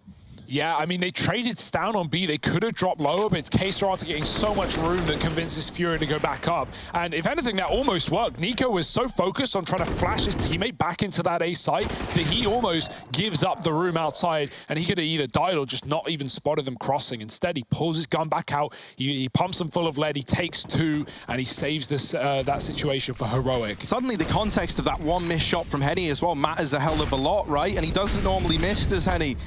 Yeah, I mean, they traded Stown on B. They could have dropped lower, but it's Queserato getting so much room that convinces Furia to go back up. And if anything, that almost worked. Nico was so focused on trying to flash his teammate back into that A site that he almost gives up the room outside, and he could have either died or just not even spotted them crossing. Instead, he pulls his gun back out, he pumps them full of lead, he takes 2, and he saves this that situation for Heroic. Suddenly, the context of that one missed shot from Henny as well matters a hell of a lot, right? And he doesn't normally miss, does Henny?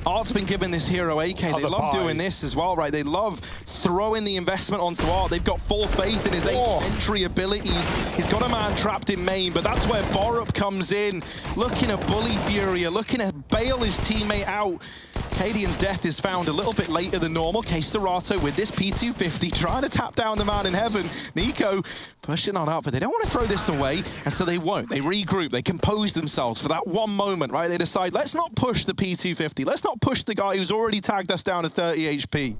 Art's been given this hero AK. They love doing this as well, right? They love throwing the investment onto Art. They've got full faith in his entry abilities. He's got a man trapped in main, but that's where Borup comes in, looking to bully Furia, looking to bail his teammate out. Cadian's death is found a little bit later than normal. Queserato with this P250 trying to tap down the man in heaven. Nico pushing on up, but they don't want to throw this away, and so they won't. They regroup, they compose themselves for that one moment, right? They decide, let's not push the P250. Let's not push the guy who's already tagged us down to 30 HP.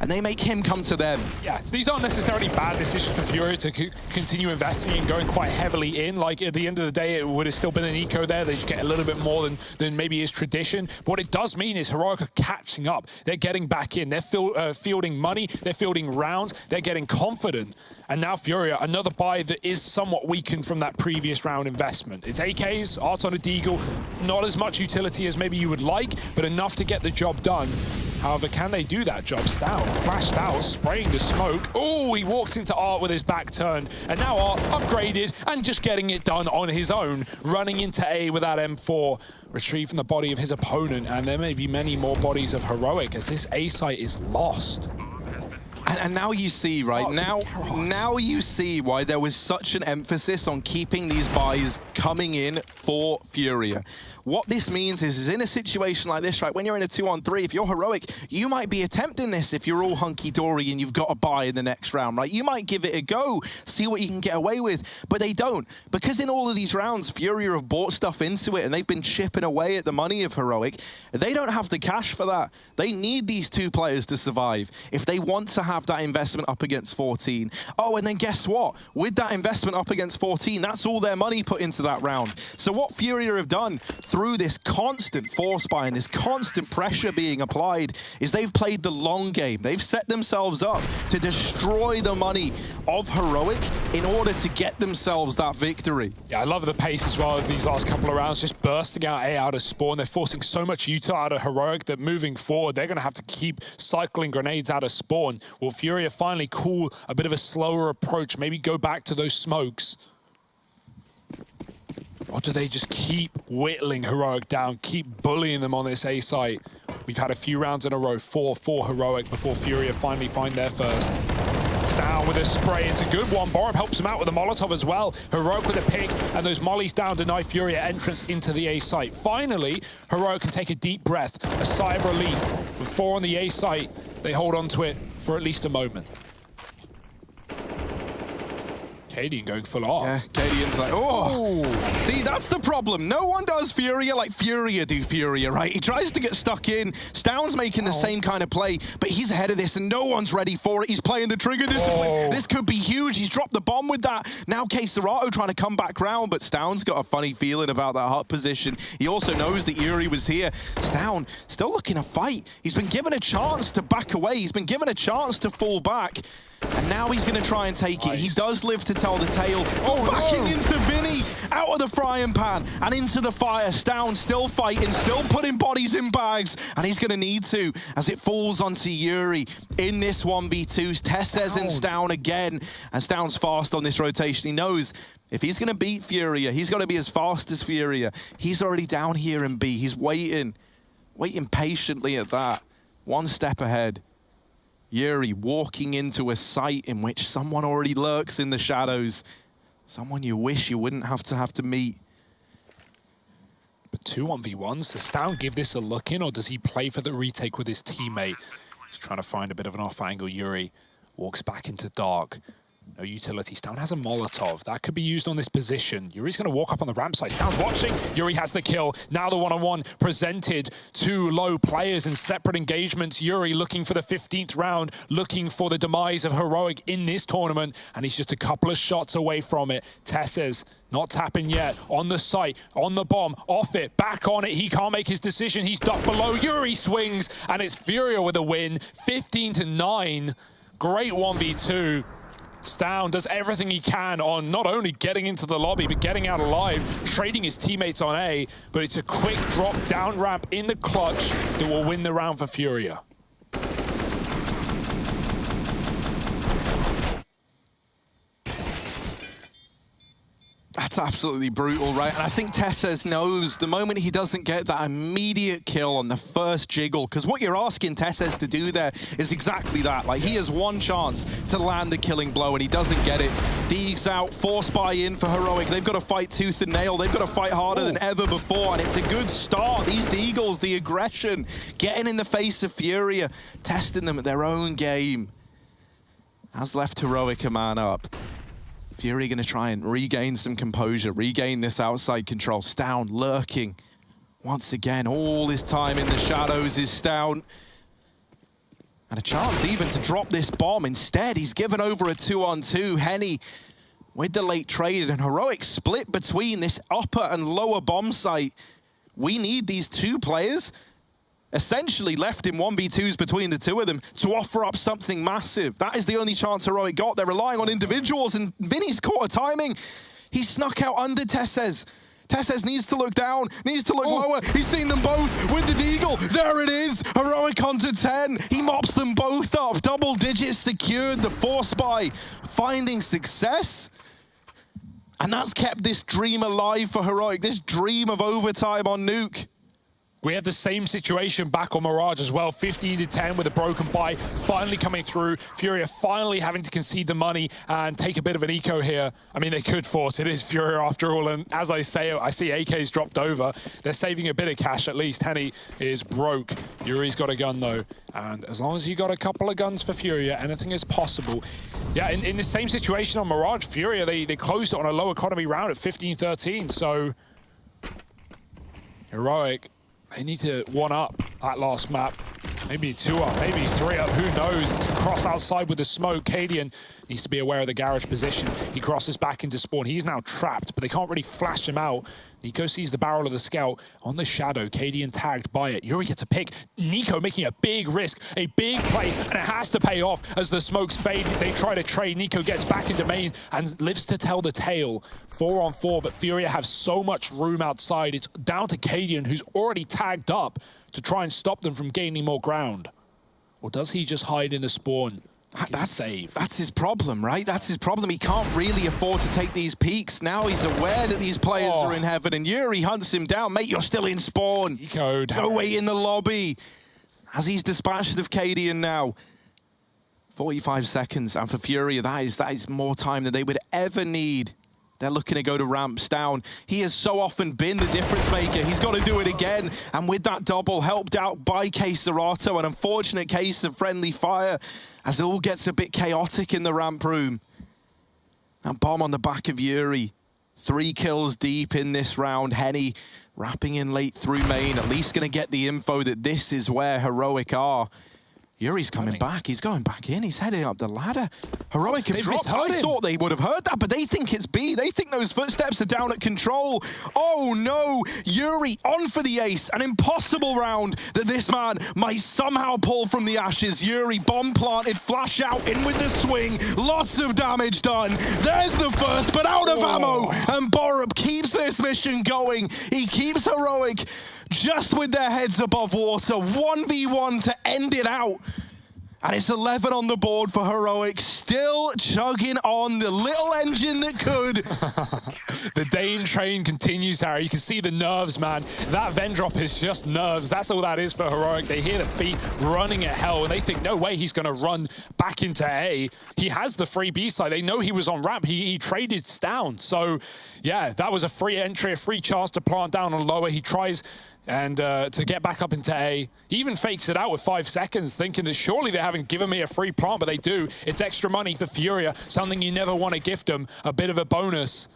and they make him come to them. Yeah, these aren't necessarily bad decisions for FURIA to continue investing and going quite heavily in. Like, at the end of the day, it would have still been an eco there. They just get a little bit more than maybe is tradition. But what it does mean is Heroic are catching up. They're getting back in. They're fielding money. They're fielding rounds. They're getting confident. And now FURIA, another buy that is somewhat weakened from that previous round investment. It's AKs, Art on a Deagle, not as much utility as maybe you would like, but enough to get the job done. However, can they do that job? Stout, flashed out, spraying the smoke. Oh, he walks into Art with his back turned. And now Art upgraded and just getting it done on his own. Running into A with that M4. Retrieved from the body of his opponent. And there may be many more bodies of Heroic as this A site is lost. And now you see, right? Now you see why there was such an emphasis on keeping these buys coming in for FURIA. What this means is in a situation like this, right, when you're in a 2-on-3, if you're Heroic, you might be attempting this if you're all hunky-dory and you've got a buy in the next round, right? You might give it a go, see what you can get away with, but they don't. Because in all of these rounds, FURIA have bought stuff into it and they've been chipping away at the money of Heroic. They don't have the cash for that. They need these two players to survive if they want to have that investment up against 14. Oh, and then guess what? With that investment up against 14, that's all their money put into that round. So what FURIA have done through this constant force buy and this constant pressure being applied is they've played the long game. They've set themselves up to destroy the money of Heroic in order to get themselves that victory. Yeah, I love the pace as well of these last couple of rounds, just bursting out A out of spawn. They're forcing so much util out of Heroic that moving forward, they're going to have to keep cycling grenades out of spawn. Will FURIA finally call a bit of a slower approach, maybe go back to those smokes? Or do they just keep whittling Heroic down, keep bullying them on this A site? We've had a few rounds in a row, 4 for Heroic before FURIA finally find their first. Down with a spray, it's a good one. Borup helps him out with a Molotov as well. Heroic with a pick, and those mollies down deny FURIA entrance into the A site. Finally, Heroic can take a deep breath, a sigh of relief. With 4 on the A site, they hold on to it for at least a moment. Cadian going full art. Yeah, Cadian's like, oh. See, that's the problem. No one does FURIA like FURIA do FURIA, right? He tries to get stuck in. Stound's making the same kind of play, but he's ahead of this and no one's ready for it. He's playing the trigger discipline. This could be huge. He's dropped the bomb with that. Now K-Serato trying to come back round, but Stound's got a funny feeling about that hot position. He also knows that Yuri was here. Stound still looking to fight. He's been given a chance to back away. He's been given a chance to fall back. And now he's going to try and take it. He does live to tell the tale. Backing into Vinny, out of the frying pan and into the fire. Stound still fighting, still putting bodies in bags. And he's going to need to as it falls onto Yuri in this 1v2. Tessez and Stound again. And Stound's fast on this rotation. He knows if he's going to beat FURIA, he's got to be as fast as FURIA. He's already down here in B. He's waiting patiently at that. One step ahead. Yuri walking into a site in which someone already lurks in the shadows. Someone you wish you wouldn't have to meet. But 2 1v1s, does Stound give this a look in or does he play for the retake with his teammate? He's trying to find a bit of an off angle. Yuri walks back into dark. No utility. Stound has a Molotov. That could be used on this position. Yuri's going to walk up on the ramp site. Stound's watching. Yuri has the kill. Now the one-on-one presented to low players in separate engagements. Yuri looking for the 15th round, looking for the demise of Heroic in this tournament, and he's just a couple of shots away from it. Tessez not tapping yet. On the site, on the bomb, off it, back on it. He can't make his decision. He's ducked below. Yuri swings, and it's FURIA with a win. 15-9. Great 1v2. Stound does everything he can on not only getting into the lobby, but getting out alive, trading his teammates on A, but it's a quick drop down ramp in the clutch that will win the round for FURIA. That's absolutely brutal, right? And I think Tessez knows the moment he doesn't get that immediate kill on the first jiggle, because what you're asking Tessez to do there is exactly that. Like, he has one chance to land the killing blow, and he doesn't get it. Deegs out, force buy in for Heroic. They've got to fight tooth and nail. They've got to fight harder than ever before, and it's a good start. These Deagles, the aggression, getting in the face of FURIA, testing them at their own game. Has left Heroic a man up. FURIA going to try and regain some composure, regain this outside control. Stound lurking. Once again, all his time in the shadows is Stound. And a chance even to drop this bomb. Instead, he's given over a 2-on-2. Henny with the late trade, and Heroic split between this upper and lower bomb site. We need these two players essentially left in 1v2s between the two of them to offer up something massive. That is the only chance Heroic got. They're relying on individuals, and Vinny's caught a timing. He snuck out under Tesses. Tesses needs to look down, needs to look lower. He's seen them both with the Deagle. There it is. Heroic onto 10. He mops them both up. Double digits secured. The force by finding success. And that's kept this dream alive for Heroic. This dream of overtime on Nuke. We had the same situation back on Mirage as well. 15-10 with a broken buy finally coming through. FURIA finally having to concede the money and take a bit of an eco here. I mean, they could force it. It is FURIA after all. And as I say, I see AK's dropped over. They're saving a bit of cash at least. Henny is broke. Yuri's got a gun though. And as long as you got a couple of guns for FURIA, anything is possible. Yeah, in the same situation on Mirage, FURIA, they closed it on a low economy round at 15-13. So Heroic, they need to one-up that last map. Maybe 2-up, maybe 3-up, who knows? To cross outside with the smoke. Cadian needs to be aware of the garage position. He crosses back into spawn. He's now trapped, but they can't really flash him out. Nico sees the barrel of the scout on the shadow. Cadian tagged by it. Yuri gets a pick. Nico making a big risk, a big play, and it has to pay off as the smokes fade. They try to trade. Nico gets back into main and lives to tell the tale. 4-on-4, but FURIA have so much room outside. It's down to Cadian, who's already tagged up, to try and stop them from gaining more ground. Or does he just hide in the spawn? That's his problem, right? That's his problem. He can't really afford to take these peaks. Now he's aware that these players are in heaven, and Yuri hunts him down. Mate, you're still in spawn. Go wait in the lobby. As he's dispatched of Cadian now. 45 seconds, and for FURIA, that is more time than they would ever need. They're looking to go to ramps down. He has so often been the difference maker. He's got to do it again. And with that double, helped out by Serato, an unfortunate case of friendly fire, as it all gets a bit chaotic in the ramp room. And bomb on the back of Yuri. 3 kills deep in this round. Henny wrapping in late through main, at least going to get the info that this is where Heroic are. Yuri's coming back. He's going back in. He's heading up the ladder. Heroic have dropped. I thought they would have heard that, but they think it's B. They think those footsteps are down at control. Oh, no. Yuri on for the ace. An impossible round that this man might somehow pull from the ashes. Yuri bomb planted, flash out, in with the swing. Lots of damage done. There's the first, but out of ammo. And Borup keeps this mission going. He keeps Heroic just with their heads above water. 1v1 to end it out. And it's 11 on the board for Heroic, still chugging on the little engine that could. The Dane train continues, Harry. You can see the nerves, man. That vent drop is just nerves. That's all that is for Heroic. They hear the feet running at hell, and they think, no way he's going to run back into A. He has the free B side. They know he was on ramp. He traded down. So, yeah, that was a free entry, a free chance to plant down on lower. He tries and to get back up into A. He even fakes it out with 5 seconds, thinking that surely they haven't given me a free plant, but they do. It's extra money for FURIA, something you never want to gift them, a bit of a bonus.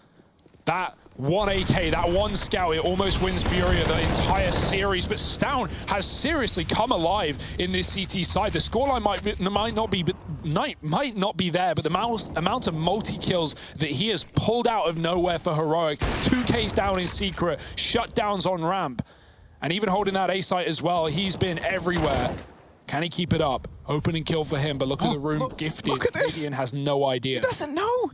That 1 AK, that 1 scout, it almost wins FURIA the entire series, but Stown has seriously come alive in this CT side. The scoreline might not be there, but the amount of multi-kills that he has pulled out of nowhere for Heroic, 2 Ks down in secret, shutdowns on ramp, and even holding that A site as well. He's been everywhere. Can he keep it up? Opening kill for him, but look at the room gifted. Look at this. Cadian has no idea. He doesn't know.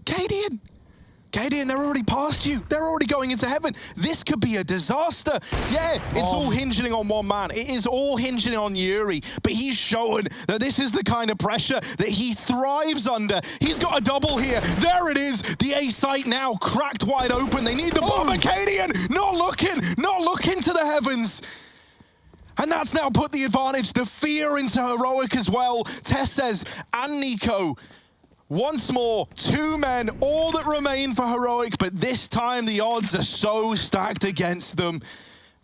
Cadian, they're already past you. They're already going into heaven. This could be a disaster. Yeah, it's all hinging on one man. It is all hinging on Yuri, but he's shown that this is the kind of pressure that he thrives under. He's got a double here. There it is. The A site now cracked wide open. They need the bomb. Cadian not looking to the heavens. And that's now put the advantage, the fear into Heroic as well. Tesses and Nico. Once more, 2 men, all that remain for Heroic, but this time the odds are so stacked against them.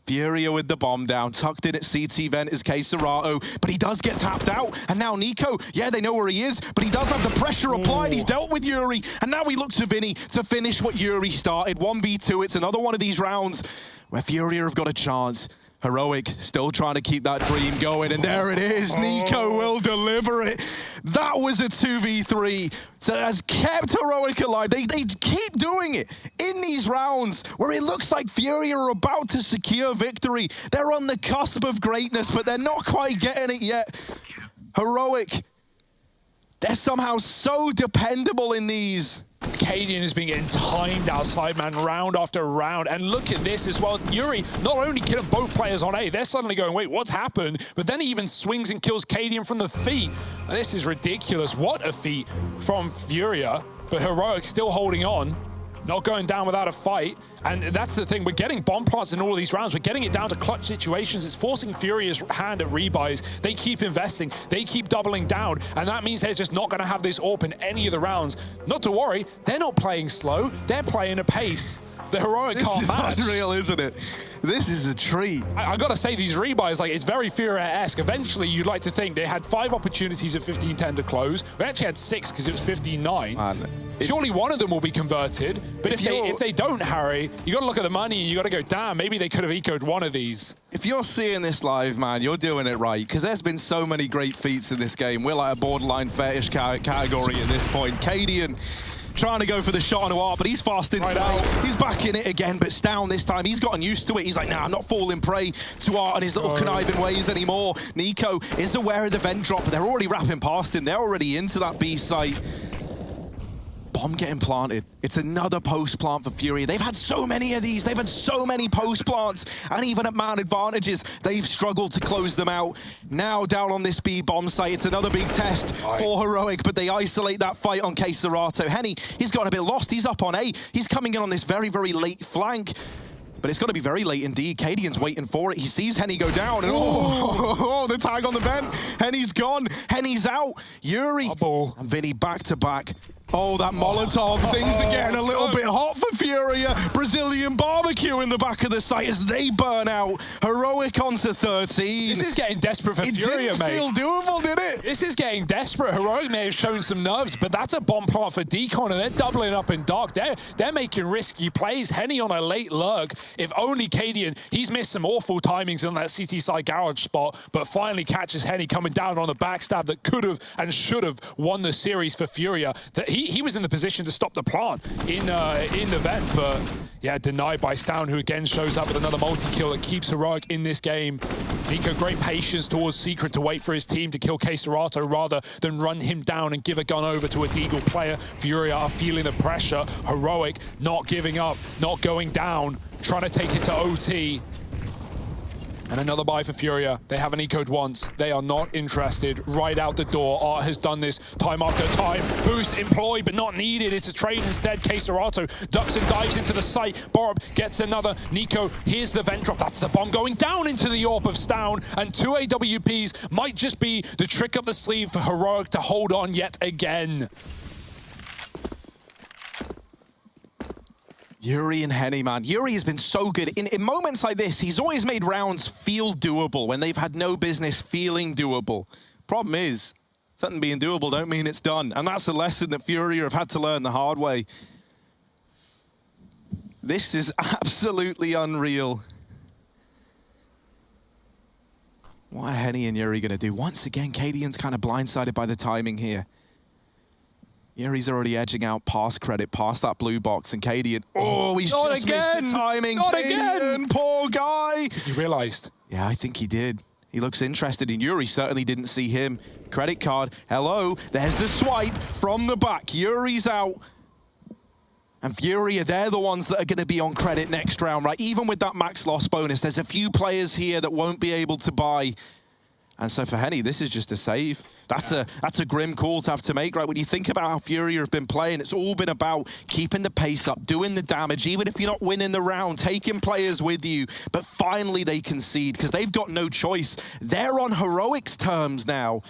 FURIA with the bomb down, tucked in at CT vent is Serato, but he does get tapped out. And now Nico, yeah, they know where he is, but he does have the pressure applied. He's dealt with Yuri, and now we look to Vinny to finish what Yuri started. 1v2, it's another one of these rounds where FURIA have got a chance. Heroic still trying to keep that dream going, and there it is. Nico will deliver it. That was a 2v3 that has kept Heroic alive. They keep doing it in these rounds where it looks like FURIA are about to secure victory. They're on the cusp of greatness, but they're not quite getting it yet. Heroic, they're somehow so dependable in these. Cadian has been getting timed outside, man, round after round. And look at this as well. Yuri not only killing both players on A, they're suddenly going, wait, what's happened? But then he even swings and kills Cadian from the feet. This is ridiculous. What a feat from FURIA. But Heroic still holding on. Not going down without a fight. And that's the thing, we're getting bomb plants in all of these rounds. We're getting it down to clutch situations. It's forcing FURIA's hand at rebuys. They keep investing, they keep doubling down, and that means they're just not gonna have this AWP in any of the rounds. Not to worry, they're not playing slow, they're playing a pace. The Heroic can't match. This is unreal, isn't it? This is a treat. I gotta say, these rebuys, like, it's very FURIA-esque. Eventually, you'd like to think they had 5 opportunities at 15-10 to close. We actually had 6 because it was 15-9. Surely one of them will be converted, but if they don't, Harry, you gotta look at the money and you gotta go, damn, maybe they could have ecoed one of these. If you're seeing this live, man, you're doing it right, because there's been so many great feats in this game. We're like a borderline fetish category at this point. Cadian trying to go for the shot on Noir, but he's fast into it. He's back in it again, but Stown this time, he's gotten used to it. He's like, nah, I'm not falling prey to Art and his little conniving ways anymore. Nico is aware of the vent drop, but they're already wrapping past him. They're already into that B site. Bomb getting planted. It's another post plant for FURIA. They've had so many of these. They've had so many post plants, and even at man advantages, they've struggled to close them out. Now down on this B bomb site, it's another big test for Heroic, but they isolate that fight on K-Serato. Henny, he's gotten a bit lost. He's up on A. He's coming in on this very, very late flank. But it's got to be very late indeed. Cadian's waiting for it. He sees Henny go down, and the tag on the vent. Henny's gone. Henny's out. Yuri and Vinny back to back. Oh, that Molotov. Things are getting a little bit hot for FURIA. Brazilian barbecue in the back of the site as they burn out. Heroic onto 13. This is getting desperate for FURIA, mate. It didn't feel doable, did it? This is getting desperate. Heroic may have shown some nerves, but that's a bomb plant for Decon, and they're doubling up in dark. They're making risky plays. Henny on a late lurk. If only Cadian, he's missed some awful timings on that CT side garage spot, but finally catches Henny coming down on the backstab that could have and should have won the series for FURIA. That he was in the position to stop the plant in the vent, but yeah, denied by Stown, who again shows up with another multi-kill that keeps Heroic in this game. Nico, great patience towards Secret to wait for his team to kill K-Serato rather than run him down and give a gun over to a Deagle player. FURIA are feeling the pressure. Heroic not giving up, not going down, trying to take it to OT. And another buy for FURIA. They haven't ecoed once. They are not interested. Right out the door. Art has done this time after time. Boost employed, but not needed. It's a trade instead. K-Serato ducks and dives into the site. Borb gets another. Nico, here's the vent drop. That's the bomb going down into the AWP of Stown. And 2 AWPs might just be the trick up the sleeve for Heroic to hold on yet again. Yuri and Henny, man. Yuri has been so good. In moments like this, he's always made rounds feel doable when they've had no business feeling doable. Problem is, something being doable don't mean it's done. And that's a lesson that FURIA have had to learn the hard way. This is absolutely unreal. What are Henny and Yuri going to do? Once again, Cadian's kind of blindsided by the timing here. Yuri's already edging out past credit, past that blue box, and Cadian, he's just missed the timing. Cadian, poor guy. You realized? Yeah, I think he did. He looks interested in Yuri, certainly didn't see him. Credit card, hello, there's the swipe from the back. Yuri's out. And FURIA, they're the ones that are going to be on credit next round, right? Even with that max loss bonus, there's a few players here that won't be able to buy. And so for Henny, this is just a save. That's a grim call to have to make, right? When you think about how FURIA have been playing, it's all been about keeping the pace up, doing the damage, even if you're not winning the round, taking players with you. But finally they concede because they've got no choice. They're on Heroic's terms now.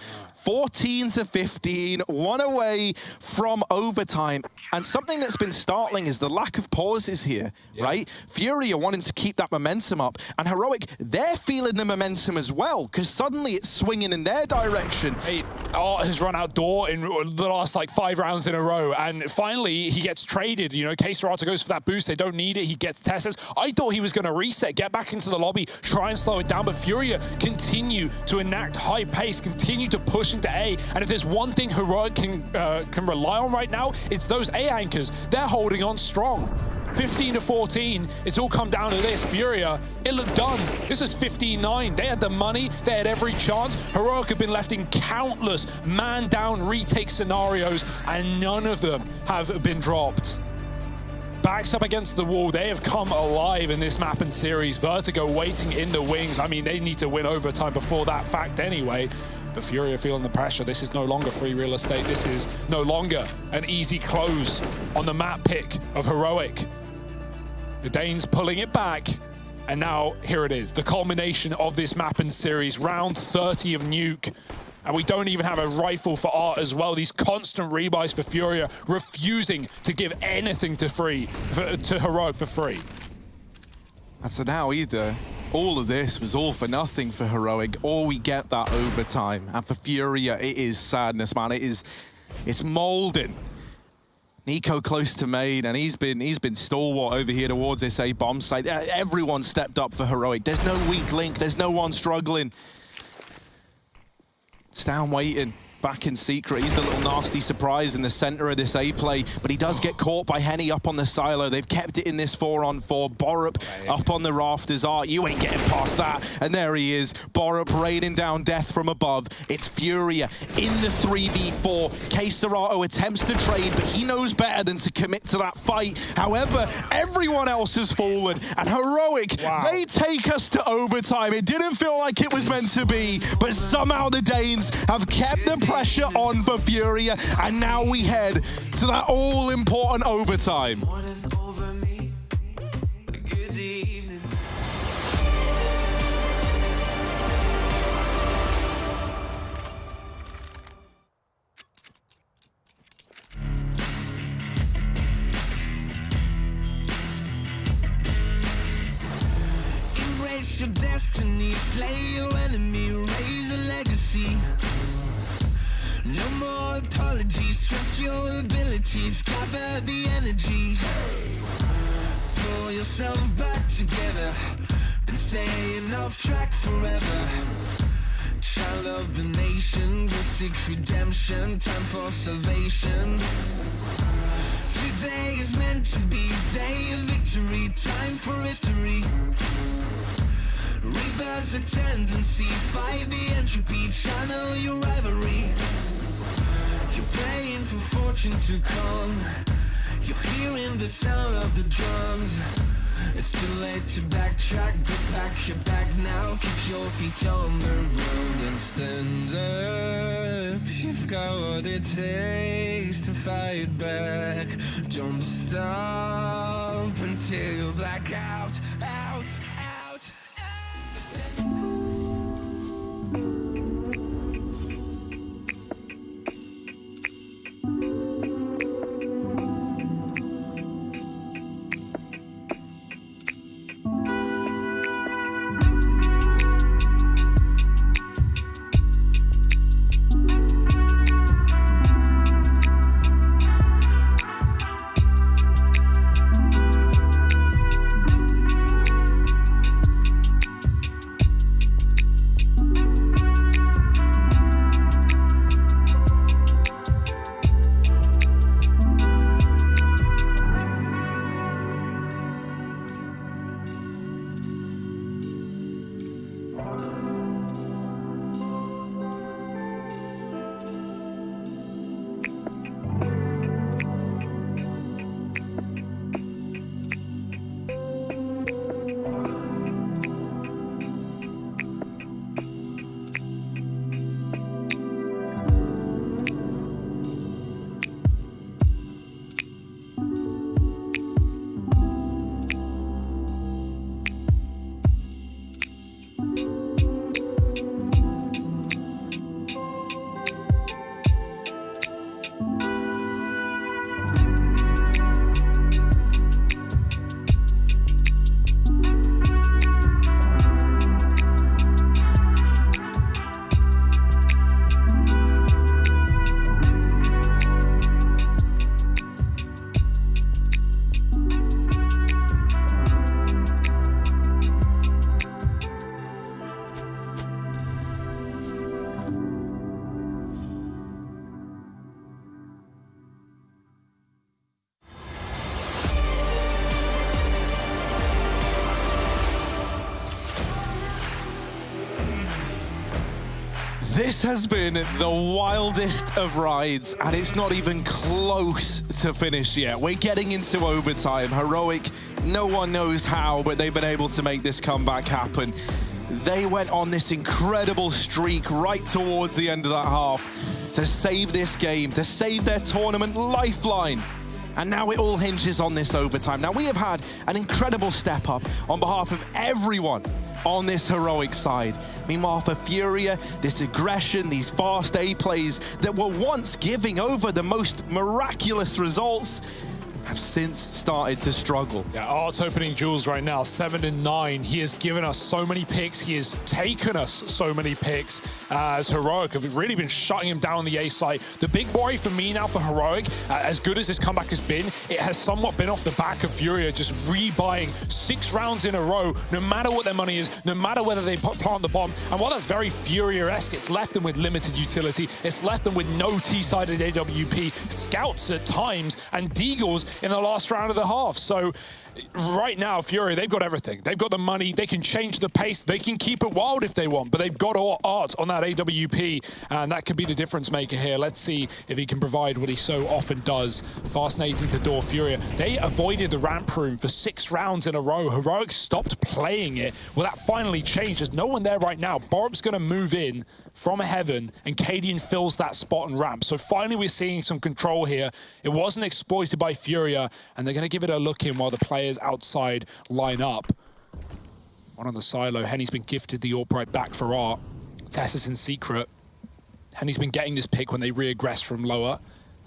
14-15, one away from overtime. And something that's been startling is the lack of pauses here, right? FURIA wanting to keep that momentum up, and Heroic, they're feeling the momentum as well, because suddenly it's swinging in their direction. Hey, Art has run outdoor in the last like 5 rounds in a row, and finally he gets traded. You know, K-Serata goes for that boost, they don't need it, he gets Teslas. I thought he was going to reset, get back into the lobby, try and slow it down, but FURIA continue to enact high pace, continue to push into A, and if there's one thing Heroic can rely on right now, it's those A anchors. They're holding on strong. 15-14, it's all come down to this. FURIA, it looked done. This is 15-9. They had the money, they had every chance. Heroic have been left in countless man-down retake scenarios, and none of them have been dropped. Backs up against the wall, they have come alive in this map and series. Vertigo waiting in the wings. I mean, they need to win overtime before that fact anyway. But FURIA feeling the pressure. This is no longer free real estate. This is no longer an easy close on the map pick of Heroic. The Danes pulling it back. And now here it is, the culmination of this map and series, round 30 of Nuke. And we don't even have a rifle for Art as well. These constant rebuys for FURIA, refusing to give anything to Heroic for free. So now either all of this was all for nothing for Heroic, or we get that overtime. And for FURIA, it is sadness, man. It's molding. Nico close to main, and he's been stalwart over here towards this A bomb site. Everyone stepped up for Heroic. There's no weak link. There's no one struggling. Down waiting, back in secret. He's the little nasty surprise in the center of this A play, but he does get caught by Henny up on the silo. They've kept it in this 4-on-4. Borup up on the rafters. Art, you ain't getting past that. And there he is, Borup raining down death from above. It's FURIA in the 3v4. K-Serata attempts to trade, but he knows better than to commit to that fight. However, everyone else has fallen, and Heroic, they take us to overtime. It didn't feel like it was meant to be, but somehow the Danes have kept the pressure on for FURIA, and now we head to that all-important overtime. Embrace your destiny, slay your enemy, raise a legacy. No more apologies, trust your abilities, gather the energies. Pull yourself back together, been staying off track forever. Child of the nation, will seek redemption, time for salvation. Today is meant to be a day of victory, time for history. Reverse a tendency, fight the entropy, channel your rivalry. You're praying for fortune to come, you're hearing the sound of the drums. It's too late to backtrack, but back your back now. Keep your feet on the road and stand up. You've got what it takes to fight back. Don't stop until you black out, out, out, out. has been the wildest of rides, and it's not even close to finish yet. We're getting into overtime. Heroic, no one knows how, but they've been able to make this comeback happen. They went on this incredible streak right towards the end of that half to save this game, to save their tournament lifeline. And now it all hinges on this overtime. Now, we have had an incredible step up on behalf of everyone on this Heroic side. Meanwhile, for FURIA, this aggression, these fast A plays that were once giving over the most miraculous results have since started to struggle. Yeah, Art's opening duels right now, 7-9. He has given us so many picks. He has taken us so many picks as Heroic have really been shutting him down on the A site. The big worry for me now for Heroic, as good as this comeback has been, it has somewhat been off the back of FURIA just rebuying 6 rounds in a row, no matter what their money is, no matter whether they plant the bomb. And while that's very FURIA-esque, it's left them with limited utility. It's left them with no T-sided AWP, scouts at times, and deagles in the last round of the half. So right now, FURIA, they've got everything. They've got the money. They can change the pace. They can keep it wild if they want, but they've got all Art on that AWP, and that could be the difference maker here. Let's see if he can provide what he so often does. Fascinating to door FURIA. They avoided the ramp room for 6 rounds in a row. Heroic stopped playing it. Well, that finally changed. There's no one there right now. Borup's going to move in from heaven, and Cadian fills that spot and ramp. So finally, we're seeing some control here. It wasn't exploited by FURIA, and they're going to give it a look in while the players outside line up. One on the silo. Henny's been gifted the AWP right back for Art. Tessa's in secret. Henny's been getting this pick when they re-aggress from lower.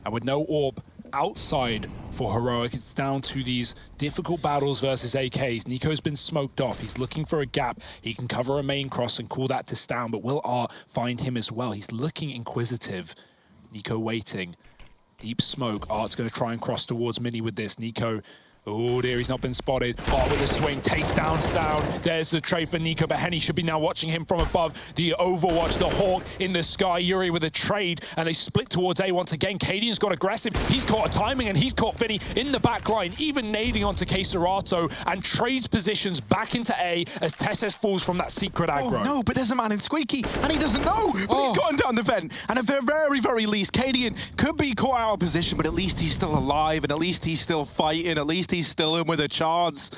And with no AWP outside for Heroic, it's down to these difficult battles versus AKs. Nico's been smoked off. He's looking for a gap. He can cover a main cross and call that to Stown, but will Art find him as well? He's looking inquisitive. Nico waiting. Deep smoke. Art's going to try and cross towards Mini with this. Nico, oh dear, he's not been spotted. Art with a swing, takes down Stown. There's the trade for Nico, but Henny should be now watching him from above. The Overwatch, the Hawk in the sky. Yuri with a trade, and they split towards A once again. Cadian's got aggressive. He's caught a timing, and he's caught Finny in the back line, even nading onto Keserato, and trades positions back into A as Tesses falls from that secret aggro. Oh no, but there's a man in Squeaky, and he doesn't know, but he's gotten down the vent. And at the very, very least, Cadian could be caught out of position, but at least he's still alive, and at least he's still fighting, at least he's still in with a chance.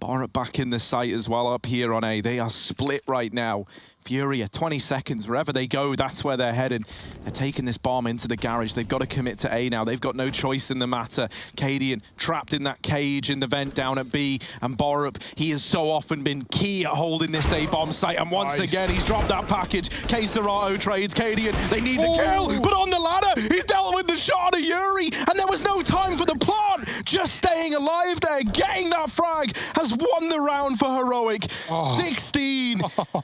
Borup back in the site as well up here on A. They are split right now. FURIA, 20 seconds. Wherever they go, that's where they're headed. They're taking this bomb into the garage. They've got to commit to A now. They've got no choice in the matter. Cadian trapped in that cage in the vent down at B. And Borup, he has so often been key at holding this A bomb site. And once again, he's dropped that package. Keserato trades Cadian. They need the kill, but on the ladder, he's dealt with the shot of Yuri. And there was no time for the plant. Just staying alive there, getting that frag, has won the round for Heroic. 16.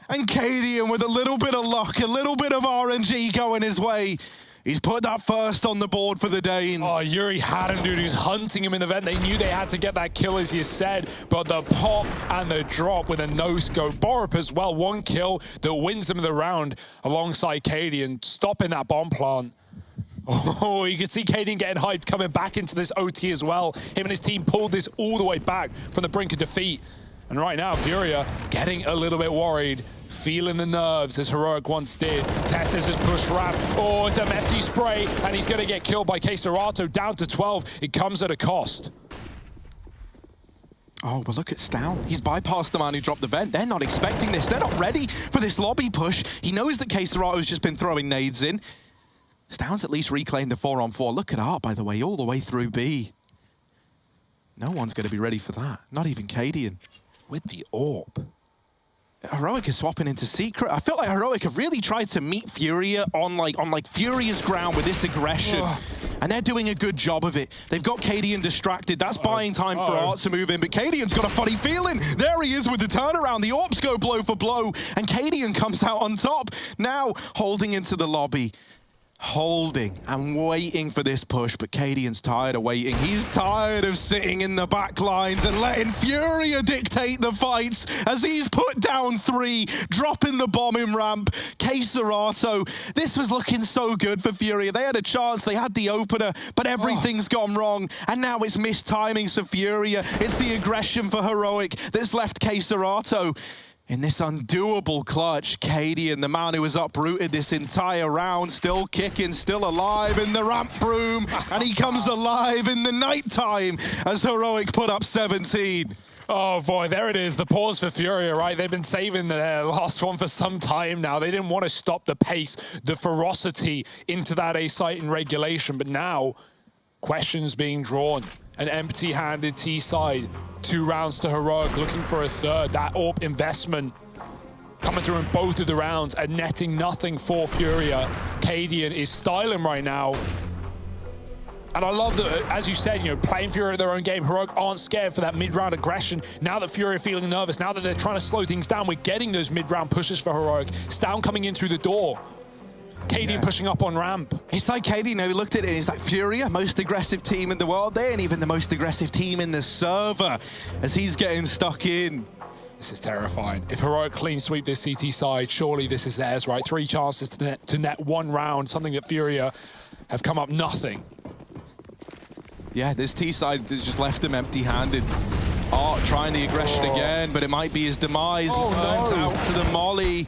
And Cadian, with a little bit of luck, a little bit of RNG going his way, he's put that first on the board for the Danes. Oh, Yuri had him, dude. He was hunting him in the vent. They knew they had to get that kill, as you said, but the pop and the drop with a no-scope. Borup as well, 1 kill that wins him the round alongside Cadian, stopping that bomb plant. Oh, you can see Cadian getting hyped, coming back into this OT as well. Him and his team pulled this all the way back from the brink of defeat. And right now, FURIA getting a little bit worried, feeling the nerves as Heroic once did. Tesses has pushed ramp. Oh, it's a messy spray, and he's going to get killed by Keserato, down to 12. It comes at a cost. Oh, but look at Stown. He's bypassed the man who dropped the vent. They're not expecting this. They're not ready for this lobby push. He knows that Keserato's just been throwing nades in. Stown's at least reclaimed the 4-on-4. Look at Art, by the way, all the way through B. No one's going to be ready for that. Not even Cadian. With the AWP. Heroic is swapping into secret. I feel like Heroic have really tried to meet FURIA on FURIA's ground with this aggression. And they're doing a good job of it. They've got Cadian distracted. That's buying time for Art to move in, but Cadian's got a funny feeling. There he is with the turnaround. The AWPs go blow for blow, and Cadian comes out on top. Now holding into the lobby. Holding and waiting for this push, but Cadian's tired of waiting. He's tired of sitting in the back lines and letting FURIA dictate the fights as he's put down 3, dropping the bomb in ramp. Keserato, this was looking so good for FURIA. They had a chance, they had the opener, but everything's gone wrong. And now it's missed timings for FURIA. It's the aggression for Heroic that's left Keserato. In this undoable clutch, Cadian, the man who was uprooted this entire round, still kicking, still alive in the ramp broom, and he comes alive in the nighttime as Heroic put up 17. Oh boy, there it is, the pause for FURIA, right? They've been saving the last one for some time now. They didn't want to stop the pace, the ferocity into that A site in regulation, but now questions being drawn. An empty-handed T-side, 2 rounds to Heroic, looking for a third. That AWP investment coming through in both of the rounds and netting nothing for FURIA. Cadian is styling right now. And I love that, as you said, you know, playing FURIA their own game, Heroic aren't scared for that mid-round aggression. Now that FURIA are feeling nervous, now that they're trying to slow things down, we're getting those mid-round pushes for Heroic. Stown coming in through the door. Cadian pushing up on ramp. It's like Cadian, who looked at it and he's like, FURIA, most aggressive team in the world. They ain't even the most aggressive team in the server as he's getting stuck in. This is terrifying. If Heroic clean sweep this CT side, surely this is theirs, right? 3 chances to net 1 round, something that FURIA have come up nothing. Yeah, this T-side has just left him empty-handed. Art trying the aggression again, but it might be his demise. He burns out to the molly.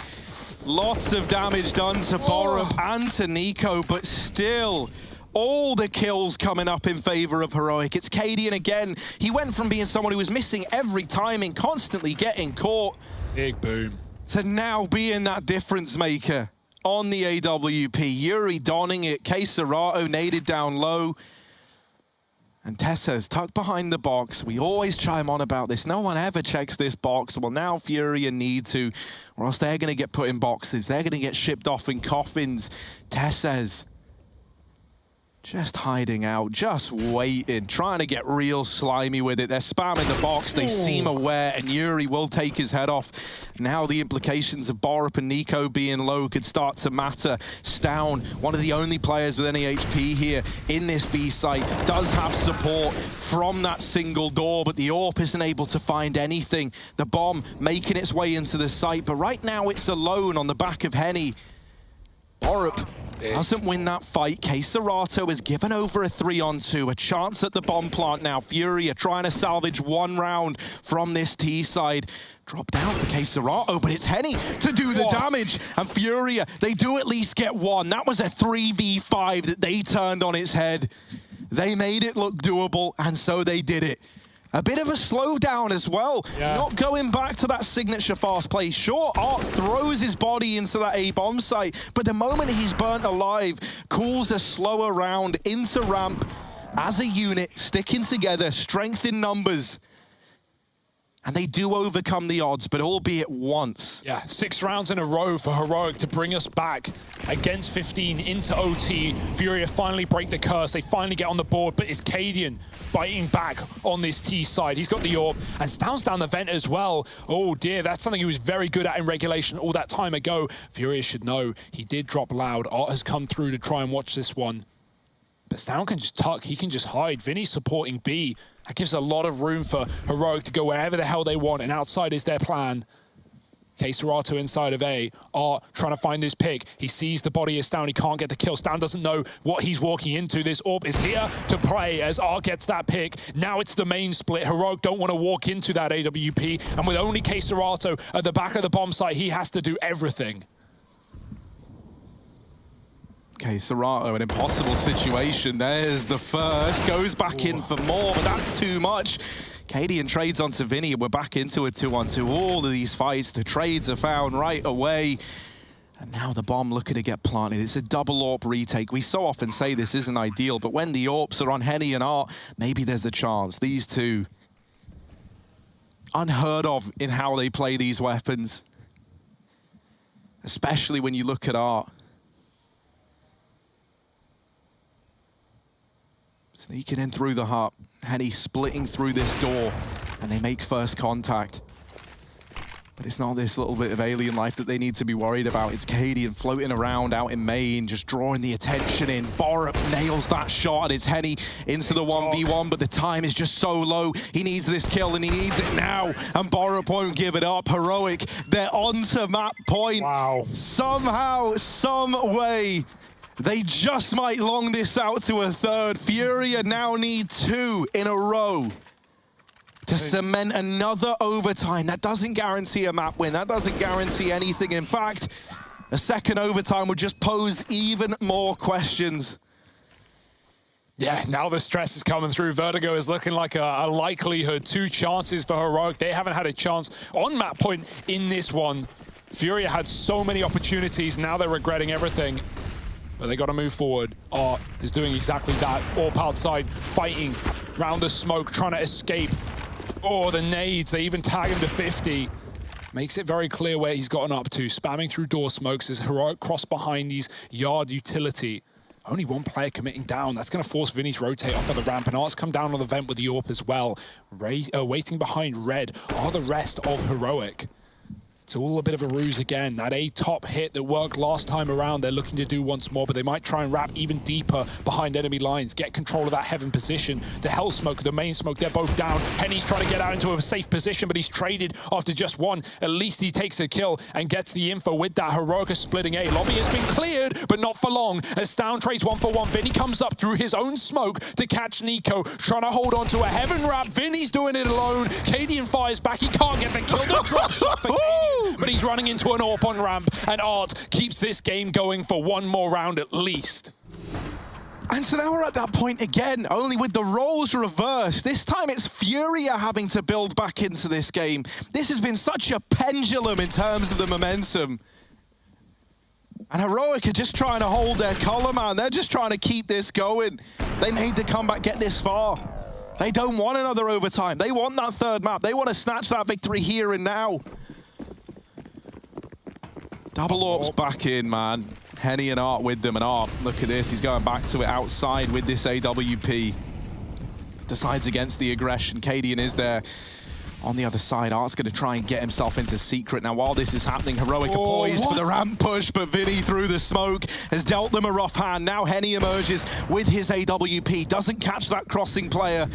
Lots of damage done to Borup and to Nico, but still, all the kills coming up in favor of Heroic. It's Cadian again. He went from being someone who was missing every timing, constantly getting caught, Big boom, to now being that difference maker on the AWP. Yuri donning it, K-Serato naded down low. And Tessa's tucked behind the box. We always chime on about this. No one ever checks this box. Well, now FURIA need to, or else they're going to get put in boxes. They're going to get shipped off in coffins. Tessa's just hiding out, just waiting, trying to get real slimy with it. They're spamming the box. They seem aware, and Yuri will take his head off. Now the implications of Borup and Nico being low could start to matter. Stown, one of the only players with any HP here in this B site, does have support from that single door, but the AWP isn't able to find anything. The bomb making its way into the site, but right now it's alone on the back of Henny. Borup doesn't win that fight. K-Serato is given over a 3-on-2, a chance at the bomb plant now. FURIA trying to salvage 1 round from this T side. Drop down for K-Serato, but it's Henny to do the damage. And FURIA, they do at least get 1. That was a 3v5 that they turned on its head. They made it look doable, and so they did it. A bit of a slowdown as well. Not going back to that signature fast play. Sure, Art throws his body into that A-bomb site, but the moment he's burnt alive, calls a slower round into ramp as a unit, sticking together, strength in numbers. And they do overcome the odds, but albeit once. Yeah, 6 rounds in a row for Heroic to bring us back against 15 into OT. FURIA finally break the curse. They finally get on the board, but it's Cadian biting back on this T side. He's got the AWP, and Stown's down the vent as well. Oh dear, that's something he was very good at in regulation all that time ago. FURIA should know he did drop loud. Art has come through to try and watch this one. But Stown can just tuck, he can just hide. Vinny's supporting B. That gives a lot of room for Heroic to go wherever the hell they want, and outside is their plan. K-Serato inside of A. Art trying to find this pick. He sees the body of Stown. He can't get the kill. Stown doesn't know what he's walking into. This AWP is here to play as Art gets that pick. Now it's the main split. Heroic don't want to walk into that AWP, and with only K-Serato at the back of the bomb site, he has to do everything. K-Serato, an impossible situation. There's the first. Goes back in for more, but that's too much. Cadian trades onto Vinny, and we're back into a 2-on-2. All of these fights, the trades are found right away. And now the bomb looking to get planted. It's a double AWP retake. We so often say this isn't ideal, but when the AWPs are on Henny and Art, maybe there's a chance. These two, unheard of in how they play these weapons. Especially when you look at Art. Sneaking in through the hut, Henny splitting through this door, and they make first contact. But it's not this little bit of alien life that they need to be worried about. It's Cadian floating around out in main, just drawing the attention in. Borup nails that shot, and it's Henny into the 1v1, but the time is just so low. He needs this kill, and he needs it now, and Borup won't give it up. Heroic, they're onto map point. Wow. Somehow, some way, they just might long this out to a third. FURIA now need 2 in a row to cement another overtime. That doesn't guarantee a map win. That doesn't guarantee anything. In fact, a second overtime would just pose even more questions. Yeah, now the stress is coming through. Vertigo is looking like a likelihood. 2 chances for Heroic. They haven't had a chance on map point in this one. Furia had so many opportunities. Now they're regretting everything. But they got to move forward. Art is doing exactly that. AWP outside, fighting round the smoke, trying to escape. Oh, the nades. They even tag him to 50. Makes it very clear where he's gotten up to. Spamming through door smokes as Heroic cross behind these yard utility. Only one player committing down. That's going to force Vinny to rotate off of the ramp. And Art's come down on the vent with the AWP as well. Waiting behind Red are the rest of Heroic. It's all a bit of a ruse again. That A top hit that worked last time around, they're looking to do once more, but they might try and wrap even deeper behind enemy lines, get control of that heaven position. The hell smoke, the main smoke, they're both down. Henny's trying to get out into a safe position, but he's traded after just one. At least he takes a kill and gets the info with that. Heroic is splitting A. Lobby has been cleared, but not for long. As Stown trades 1-for-1, Vinny comes up through his own smoke to catch Nico, trying to hold on to a heaven wrap. Vinny's doing it alone. Cadian fires back. He can't get the kill. The drop shot for Cadian, but he's running into an AWP on ramp, and Art keeps this game going for one more round at least. And so now we're at that point again, only with the roles reversed. This time it's Furia having to build back into this game. This has been such a pendulum in terms of the momentum. And Heroic are just trying to hold their color, man. They're just trying to keep this going. They made the comeback get this far. They don't want another overtime. They want that third map. They want to snatch that victory here and now. Double AWP's back in, man. Henny and Art with them, and Art, look at this. He's going back to it outside with this AWP. Decides against the aggression. Cadian is there on the other side. Art's going to try and get himself into secret. Now, while this is happening, Heroic are poised for the ramp push, but Vinny through the smoke has dealt them a rough hand. Now Henny emerges with his AWP. Doesn't catch that crossing player.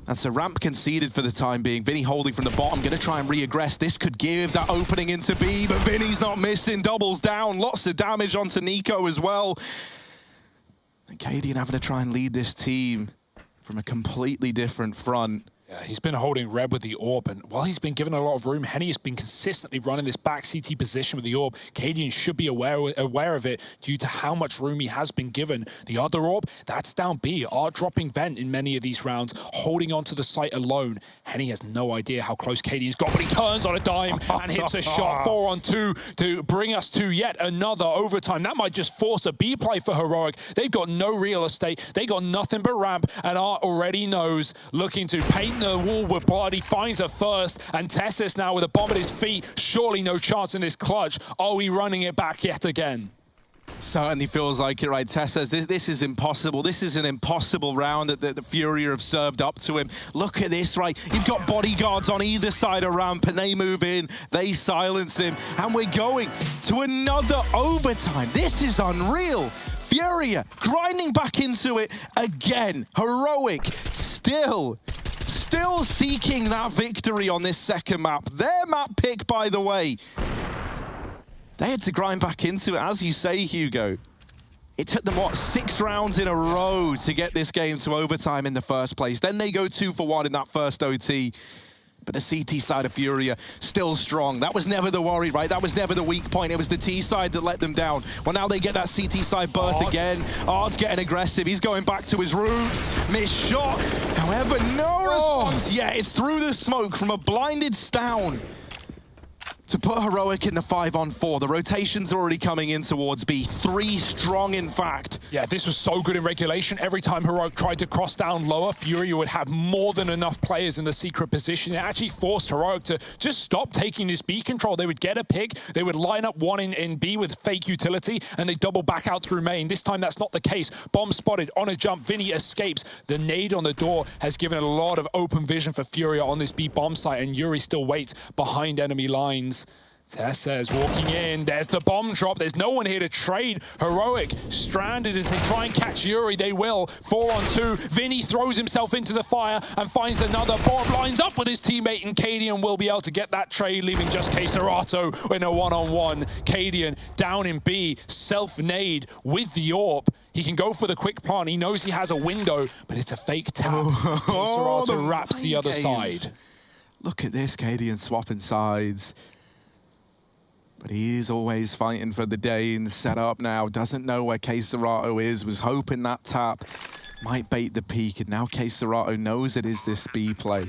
And so ramp conceded for the time being. Vinny holding from the bottom, going to try and re-aggress. This could give that opening into B, but Vinny's not missing. Doubles down, lots of damage onto Nico as well. And Cadian having to try and lead this team from a completely different front. Yeah, he's been holding Red with the AWP, and while he's been given a lot of room, Henny has been consistently running this back CT position with the AWP. Cadian should be aware of it due to how much room he has been given. The other AWP, that's down B. Art dropping vent in many of these rounds, holding onto the site alone. Henny has no idea how close Cadian's got, but he turns on a dime and hits a shot. 4-on-2 to bring us to yet another overtime. That might just force a B play for Heroic. They've got no real estate. They got nothing but ramp, and Art already knows, looking to paint the wall with blood. He finds her first, and Tessus now with a bomb at his feet. Surely no chance in this clutch. Are we running it back yet again? Certainly feels like it, right, Tessus? This is impossible. This is an impossible round that the Furia have served up to him. Look at this, right? You've got bodyguards on either side of ramp, and they move in, they silence him, and we're going to another overtime. This is unreal. Furia grinding back into it again. Heroic still seeking that victory on this second map. Their map pick, by the way. They had to grind back into it, as you say, Hugo. It took them, what, 6 rounds in a row to get this game to overtime in the first place. Then they go 2-for-1 in that first OT. But the CT side of Furia still strong. That was never the worry, right? That was never the weak point. It was the T side that let them down. Well, now they get that CT side berth again. Art's getting aggressive. He's going back to his roots. Missed shot. However, no response yet. It's through the smoke from a blinded Stown to put Heroic in the 5-on-4. The rotation's already coming in towards B. 3 strong, in fact. Yeah, this was so good in regulation. Every time Heroic tried to cross down lower, Furia would have more than enough players in the secret position. It actually forced Heroic to just stop taking this B control. They would get a pick, they would line up one in B with fake utility, and they double back out through main. This time, that's not the case. Bomb spotted on a jump. Vinny escapes. The nade on the door has given a lot of open vision for Furia on this B bomb site, and Yuri still waits behind enemy lines. Tessa is walking in. There's the bomb drop. There's no one here to trade. Heroic stranded as they try and catch Yuri. They will. 4-on-2. Vinny throws himself into the fire and finds another bomb. Lines up with his teammate, and Cadian will be able to get that trade, leaving just K-Serato in a one-on-one. Cadian down in B. Self-nade with the AWP. He can go for the quick plant. He knows he has a window, but it's a fake tap. K-Serato wraps the other side. Look at this, Cadian swapping sides. But he is always fighting for the Danes. Set up now, doesn't know where K-Serato is, was hoping that tap might bait the peak, and now K-Serato knows it is this B play.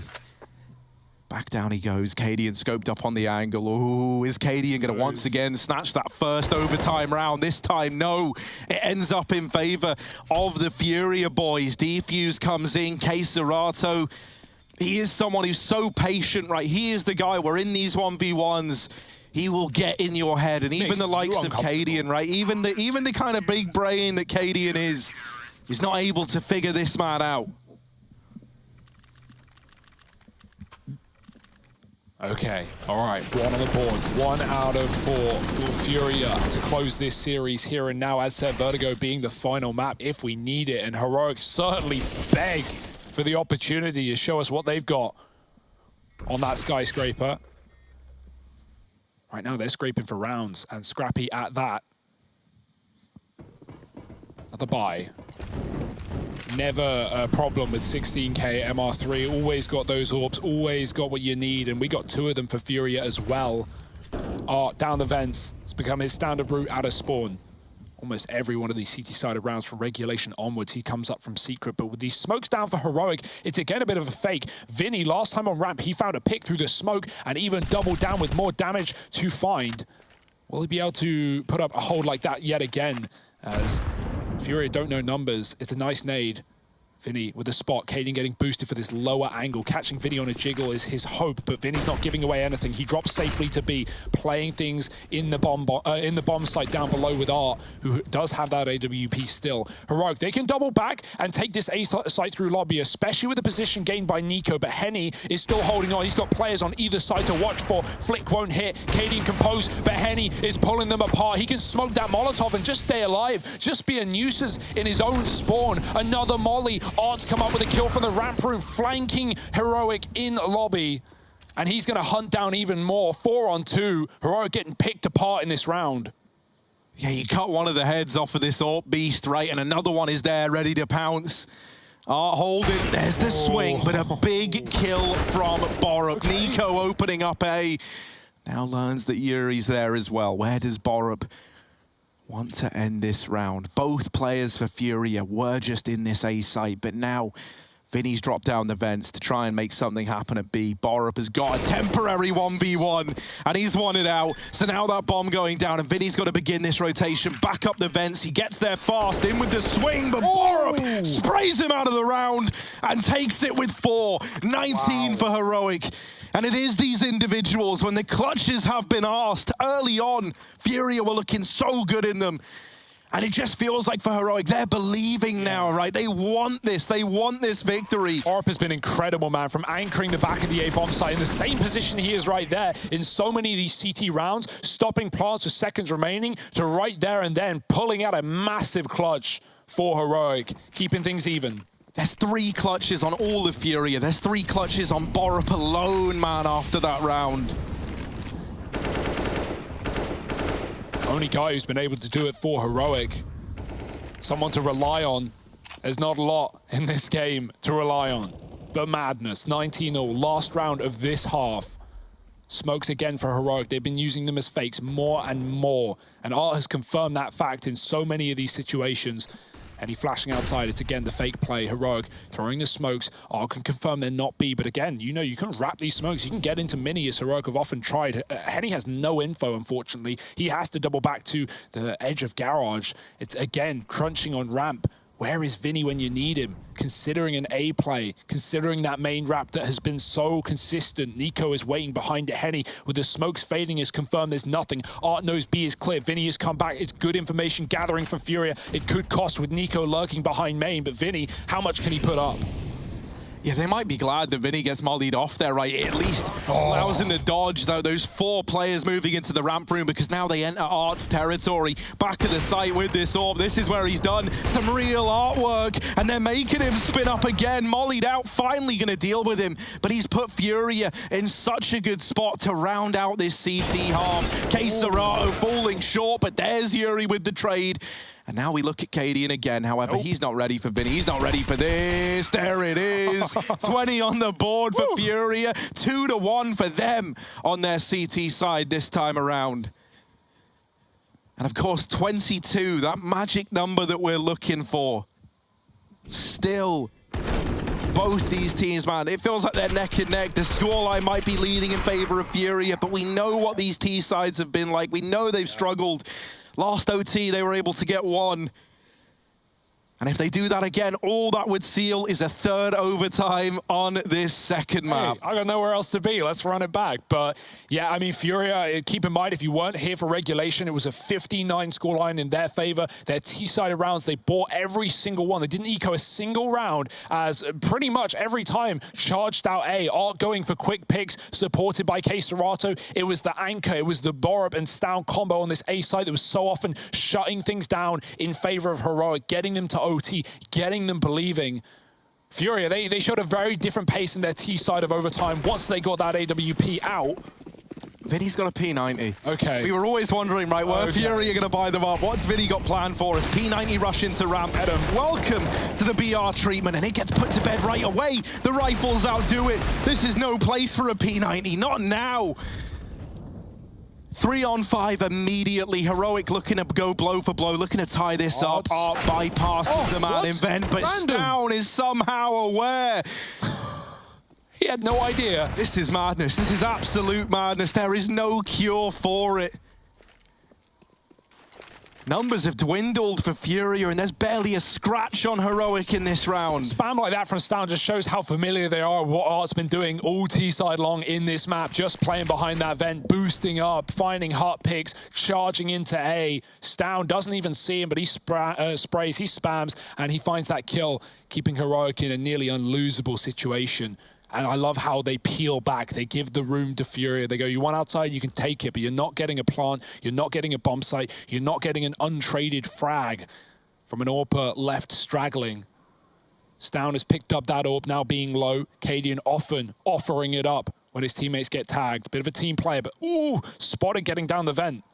Back down he goes. Cadian scoped up on the angle. Ooh, is Cadian going to once again snatch that first overtime round? This time, no. It ends up in favor of the Furia boys. Defuse comes in. K-Serato, he is someone who's so patient, right? He is the guy, we're in these 1v1s. He will get in your head, and even the likes of Cadian, right? Even the kind of big brain that Cadian is, he's not able to figure this man out. Okay, all right, 1 on the board. 1 out of 4 for Furia to close this series here and now. As said, Vertigo being the final map if we need it, and Heroic certainly beg for the opportunity to show us what they've got on that skyscraper. Right now, they're scraping for rounds, and Scrappy at that. At the buy. Never a problem with 16k MR3. Always got those AWPs, always got what you need, and we got 2 of them for Furia as well. Down the vents. It's become his standard route out of spawn. Almost every one of these CT-sided rounds from regulation onwards, he comes up from secret. But with these smokes down for Heroic, it's again a bit of a fake. Vinny, last time on ramp, he found a pick through the smoke and even doubled down with more damage to find. Will he be able to put up a hold like that yet again? As Furia don't know numbers. It's a nice nade. Vinny with a spot. Cadian getting boosted for this lower angle. Catching Vinny on a jiggle is his hope, but Vinny's not giving away anything. He drops safely to B, playing things in the bomb site down below with Art, who does have that AWP still. Heroic, they can double back and take this A site through lobby, especially with the position gained by Nico, but Henny is still holding on. He's got players on either side to watch for. Flick won't hit. Cadian compose, but Henny is pulling them apart. He can smoke that Molotov and just stay alive, just be a nuisance in his own spawn. Another molly. Art's come up with a kill from the ramp room, flanking Heroic in lobby. And he's going to hunt down even more. 4-on-2. Heroic getting picked apart in this round. Yeah, you cut one of the heads off of this AWP beast, right? And another one is there, ready to pounce. Art holding. There's the swing, but a big kill from Borup. Okay. Nico opening up A. Now learns that Yuri's there as well. Where does Borup want to end this round? Both players for Furia were just in this A site, but now Vinny's dropped down the vents to try and make something happen at B. Borup has got a temporary 1v1, and he's won it out. So now that bomb going down, and Vinny's got to begin this rotation, back up the vents. He gets there fast, in with the swing, but Borup sprays him out of the round and takes it with 4. 19 for Heroic. And it is these individuals, when the clutches have been asked early on, Furia were looking so good in them. And it just feels like for Heroic, they're believing now, right? They want this victory. Borup has been incredible, man, from anchoring the back of the A-bomb site in the same position he is right there in so many of these CT rounds, stopping plants with seconds remaining to right there and then pulling out a massive clutch for Heroic, keeping things even. There's 3 clutches on all of Furia. There's 3 clutches on Borup alone, man, after that round. Only guy who's been able to do it for Heroic. Someone to rely on. There's not a lot in this game to rely on. But madness, 19-0, last round of this half. Smokes again for Heroic. They've been using them as fakes more and more. And Art has confirmed that fact in so many of these situations. And he flashing outside, it's again the fake play. Heroic throwing the smokes. Art can confirm they're not B, but again, you know, you can wrap these smokes. You can get into mini, as Heroic have often tried. Henny has no info, unfortunately. He has to double back to the edge of garage. It's again crunching on ramp. Where is Vinny when you need him? Considering an A play, considering that main wrap that has been so consistent. Nico is waiting behind it. Henny with the smokes fading is confirmed there's nothing. Art knows B is clear. Vinny has come back. It's good information gathering from Furia. It could cost with Nico lurking behind main, but Vinny, how much can he put up? Yeah, they might be glad that Vinny gets mollied off there, right? It at least allows him to dodge those 4 players moving into the ramp room, because now they enter Art's territory. Back of the site with this orb. This is where he's done some real artwork, and they're making him spin up again. Mollied out, finally going to deal with him, but he's put FURIA in such a good spot to round out this CT half. K-Serato falling short, but there's Yuri with the trade. And now we look at Cadian again. However, he's not ready for Vinny. He's not ready for this. There it is. 20 on the board for FURIA. 2-1 for them on their CT side this time around. And of course, 22, that magic number that we're looking for. Still, both these teams, man, it feels like they're neck and neck. The scoreline might be leaning in favor of FURIA, but we know what these T sides have been like. We know they've struggled. Last OT, they were able to get 1. And if they do that again, all that would seal is a 3rd overtime on this second map. Hey, I got nowhere else to be. Let's run it back. But yeah, I mean, FURIA, keep in mind, if you weren't here for regulation, it was a 59 scoreline in their favor. Their T-sided rounds, they bought every single one. They didn't eco a single round, as pretty much every time charged out A, Art going for quick picks, supported by K-Serato. It was the anchor, it was the Borup and Stound combo on this A side that was so often shutting things down in favor of Heroic, getting them to OT, getting them believing. FURIA, they showed a very different pace in their T side of overtime once they got that AWP out. Vinny's got a P90. Okay. We were always wondering, right, where FURIA going to buy them up? What's Vinny got planned for us? P90 rush into ramp. Welcome to the BR treatment, and it gets put to bed right away. The rifles outdo it. This is no place for a P90, not now. 3 on 5 immediately. Heroic looking to go blow for blow, looking to tie this up. Art bypasses the man in vent, but Stound is somehow aware. He had no idea. This is madness. This is absolute madness. There is no cure for it. Numbers have dwindled for FURIA, and there's barely a scratch on Heroic in this round. Spam like that from Stound just shows how familiar they are with what Art's been doing all T-side long in this map, just playing behind that vent, boosting up, finding hot picks, charging into A. Stound doesn't even see him, but he sprays, he spams, and he finds that kill, keeping Heroic in a nearly unlosable situation. And I love how they peel back. They give the room to FURIA. They go, you want outside, you can take it, but you're not getting a plant, you're not getting a bomb site, you're not getting an untraded frag from an AWPer left straggling. Stound has picked up that AWP, now being low. Cadian often offering it up when his teammates get tagged. Bit of a team player, but ooh, spotted getting down the vent.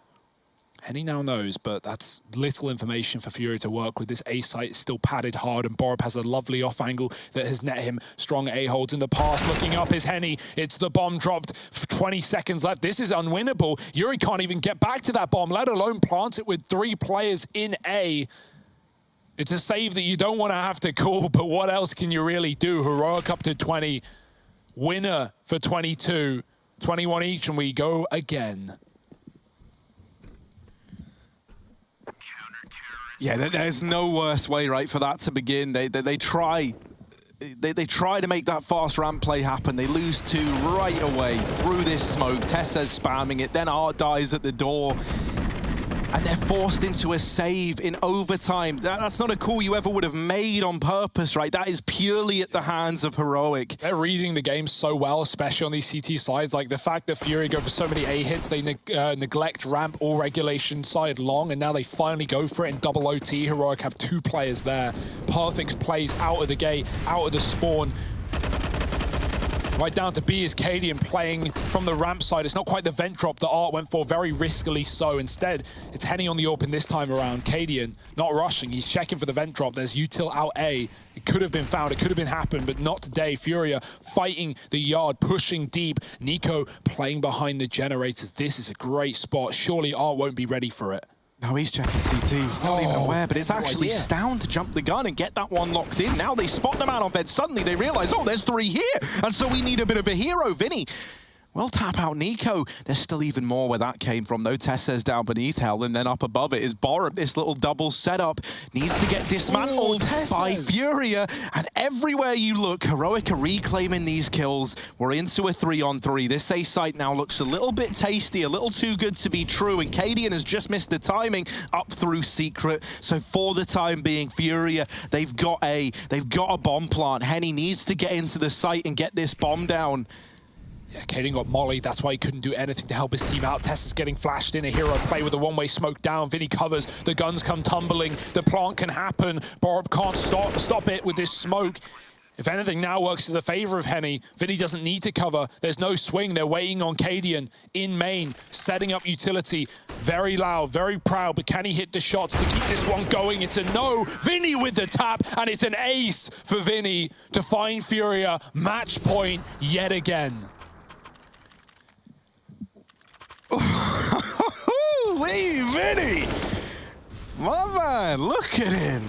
Henny now knows, but that's little information for FURIA to work with. This A site is still padded hard, and Borup has a lovely off angle that has net him strong A holds in the past. Looking up is Henny. It's the bomb dropped. 20 seconds left. This is unwinnable. Yuri can't even get back to that bomb, let alone plant it with 3 players in A. It's a save that you don't want to have to call, but what else can you really do? Heroic up to 20. Winner for 22. 21 each, and we go again. Yeah, there's no worse way, right, for that to begin. They try to make that fast ramp play happen. They lose 2 right away through this smoke. Tessa's spamming it, then Art dies at the door. And they're forced into a save in overtime. That's not a call you ever would have made on purpose, right? That is purely at the hands of Heroic. They're reading the game so well, especially on these CT sides. Like the fact that FURIA go for so many A hits, they neglect ramp all regulation side long, and now they finally go for it in double OT. Heroic have 2 players there. Perfect plays out of the gate, out of the spawn. Right down to B is Cadian playing from the ramp side. It's not quite the vent drop that Art went for, very riskily so. Instead, it's Henny on the open this time around. Cadian not rushing, he's checking for the vent drop. There's util out A. It could have been found, it could have been happened, but not today. FURIA fighting the yard, pushing deep. Nico playing behind the generators. This is a great spot. Surely Art won't be ready for it. Now he's checking CT, he's not even aware, but it's actually Stound to jump the gun and get that one locked in. Now they spot the man on bed. Suddenly they realize, oh, there's 3 here, and so we need a bit of a hero. Vinny Well, tap out Nico. There's still even more where that came from, though. Tess says down beneath Hell, and then up above it is Borup. This little double setup needs to get dismantled by Furia. And everywhere you look, Heroic are reclaiming these kills. We're into a 3-on-3. This A site now looks a little bit tasty, a little too good to be true. And Cadian has just missed the timing up through Secret. So for the time being, Furia, they've got a bomb plant. Henny needs to get into the site and get this bomb down. Yeah, Cadian got mollied. That's why he couldn't do anything to help his team out. Tess is getting flashed in. A hero play with a one-way smoke down. Vinny covers. The guns come tumbling. The plant can happen. Borup can't stop it with this smoke. If anything, now works to the favor of Henny. Vinny doesn't need to cover. There's no swing. They're waiting on Cadian in main, setting up utility. Very loud, very proud, but can he hit the shots to keep this one going? It's a no. Vinny with the tap, and it's an ace for Vinny to find Furia. Match point yet again. Wee, Vinny! My man, look at him.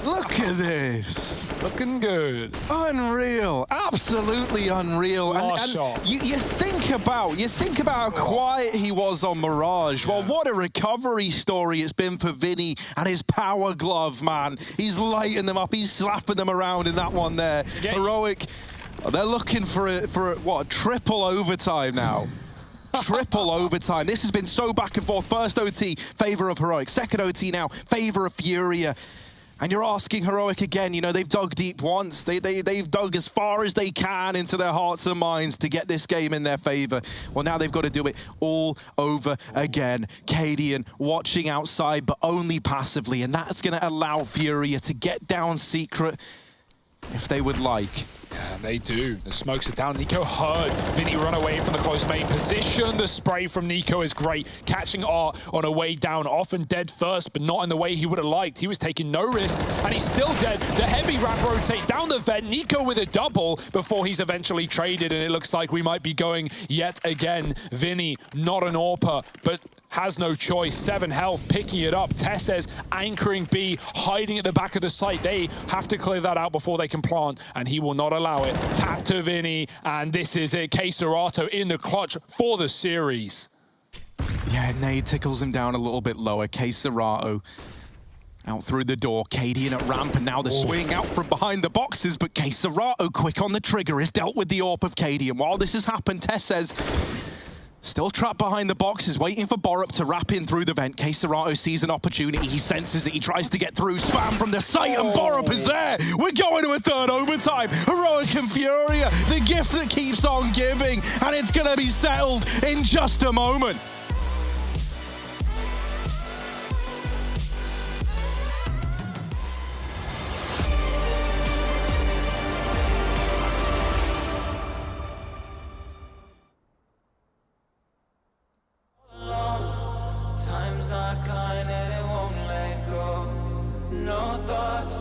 Look at this. Looking good. Unreal, absolutely unreal. Last shot. You think about how quiet he was on Mirage. Yeah. Well, what a recovery story it's been for Vinny and his power glove, man. He's lighting them up, he's slapping them around in that one there. Yeah. Heroic, they're looking for a triple overtime now. Triple overtime. This has been so back and forth. First OT, favor of Heroic. Second OT now, favor of Furia. And you're asking Heroic again, you know, they've dug deep once. They've dug as far as they can into their hearts and minds to get this game in their favor. Well, now they've got to do it all over again. Cadian watching outside, but only passively. And that's going to allow Furia to get down Secret if they would like. Yeah, they do. The smokes are down. Nico heard Vinny run away from the close main position. The spray from Nico is great. Catching Art on a way down, often dead first, but not in the way he would have liked. He was taking no risks, and he's still dead. The heavy wrap rotate down the vent. Nico with a double before he's eventually traded, and it looks like we might be going yet again. Vinny, not an AWPer, but has no choice. 7 health, picking it up. Tessez anchoring B, hiding at the back of the site. They have to clear that out before they can plant, and he will not allow it. Tap to Vinny, and this is it. Queserato in the clutch for the series. Yeah, Nade tickles him down a little bit lower. Queserato out through the door. Cadian at ramp, and now the swing out from behind the boxes, but Queserato quick on the trigger has dealt with the AWP of Cadian. While this has happened, Tessez still trapped behind the boxes, waiting for Borup to wrap in through the vent. Queserato sees an opportunity. He senses it. He tries to get through. Spam from the site, and Borup is there. We're going to a third overtime. Heroic and Furia, the gift that keeps on giving, and it's going to be settled in just a moment.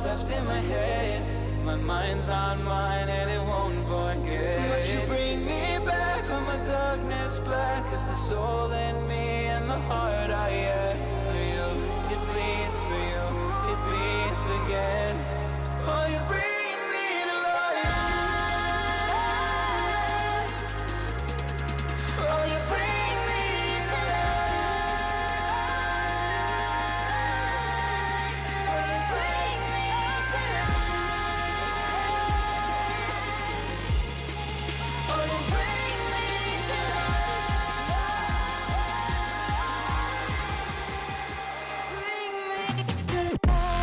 Left in my head, my mind's not mine and it won't forget. But you bring me back from my darkness black, 'cause the soul in me and the heart I had for you. It bleeds for you, it beats again. Oh, you bring me to life. Oh, you bring me to life. Oh, you bring me to life. Oh, you bring me to life. Bring me to life.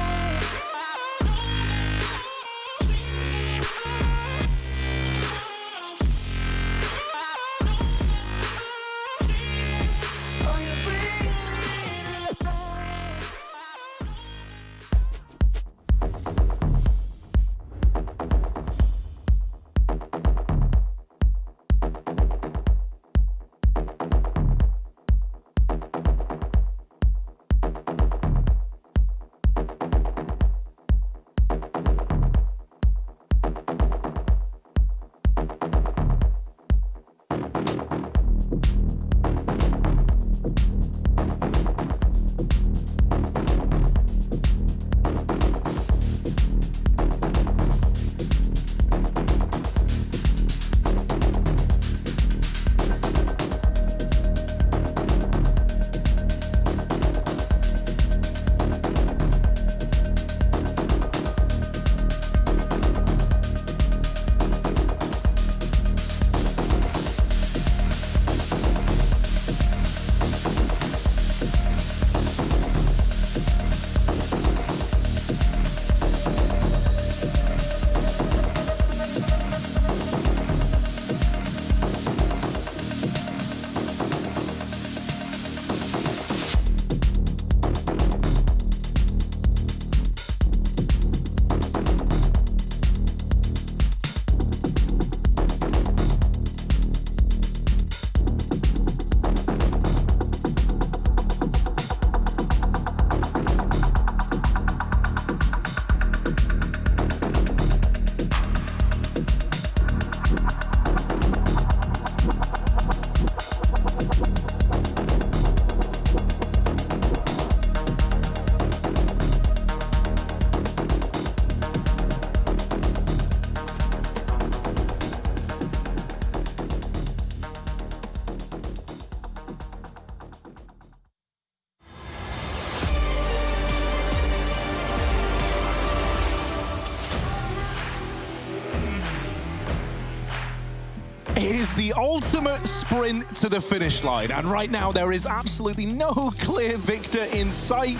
the ultimate sprint to the finish line. And right now, there is absolutely no clear victor in sight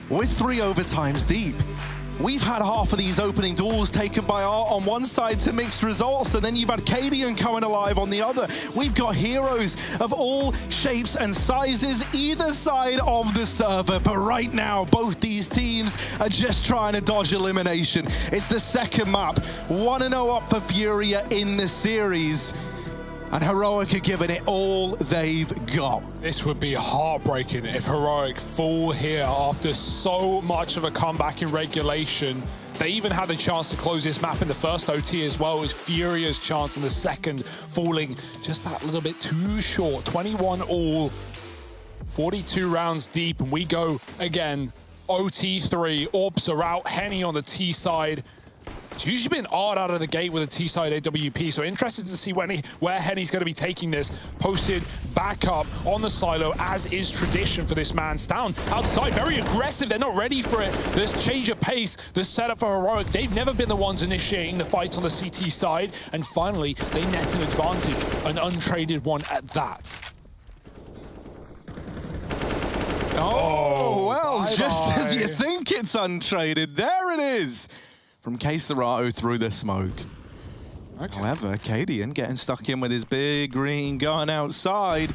with 3 overtimes deep. We've had half of these opening duels taken by Art on one side to mixed results, and then you've had Cadian coming alive on the other. We've got heroes of all shapes and sizes either side of the server, but right now, both these teams are just trying to dodge elimination. It's the second map, 1-0 up for FURIA in the series. And Heroic are giving it all they've got. This would be heartbreaking if Heroic fall here after so much of a comeback in regulation. They even had the chance to close this map in the first OT as well. It was FURIA's chance in the second, falling just that little bit too short. 21 all, 42 rounds deep, and we go again. OT3, Orbs are out, Henny on the T side. It's usually been Art out of the gate with a T-side AWP, so interested to see where Henny's going to be taking this. Posted back up on the silo, as is tradition for this man. Down outside, very aggressive. They're not ready for it. This change of pace, the setup for Heroic. They've never been the ones initiating the fights on the CT side, and finally, they net an advantage, an untraded one at that. Oh, well, bye-bye. just as you think it's untraded, there it is. From K-Serato through the smoke. Okay. However, Cadian getting stuck in with his big green gun outside.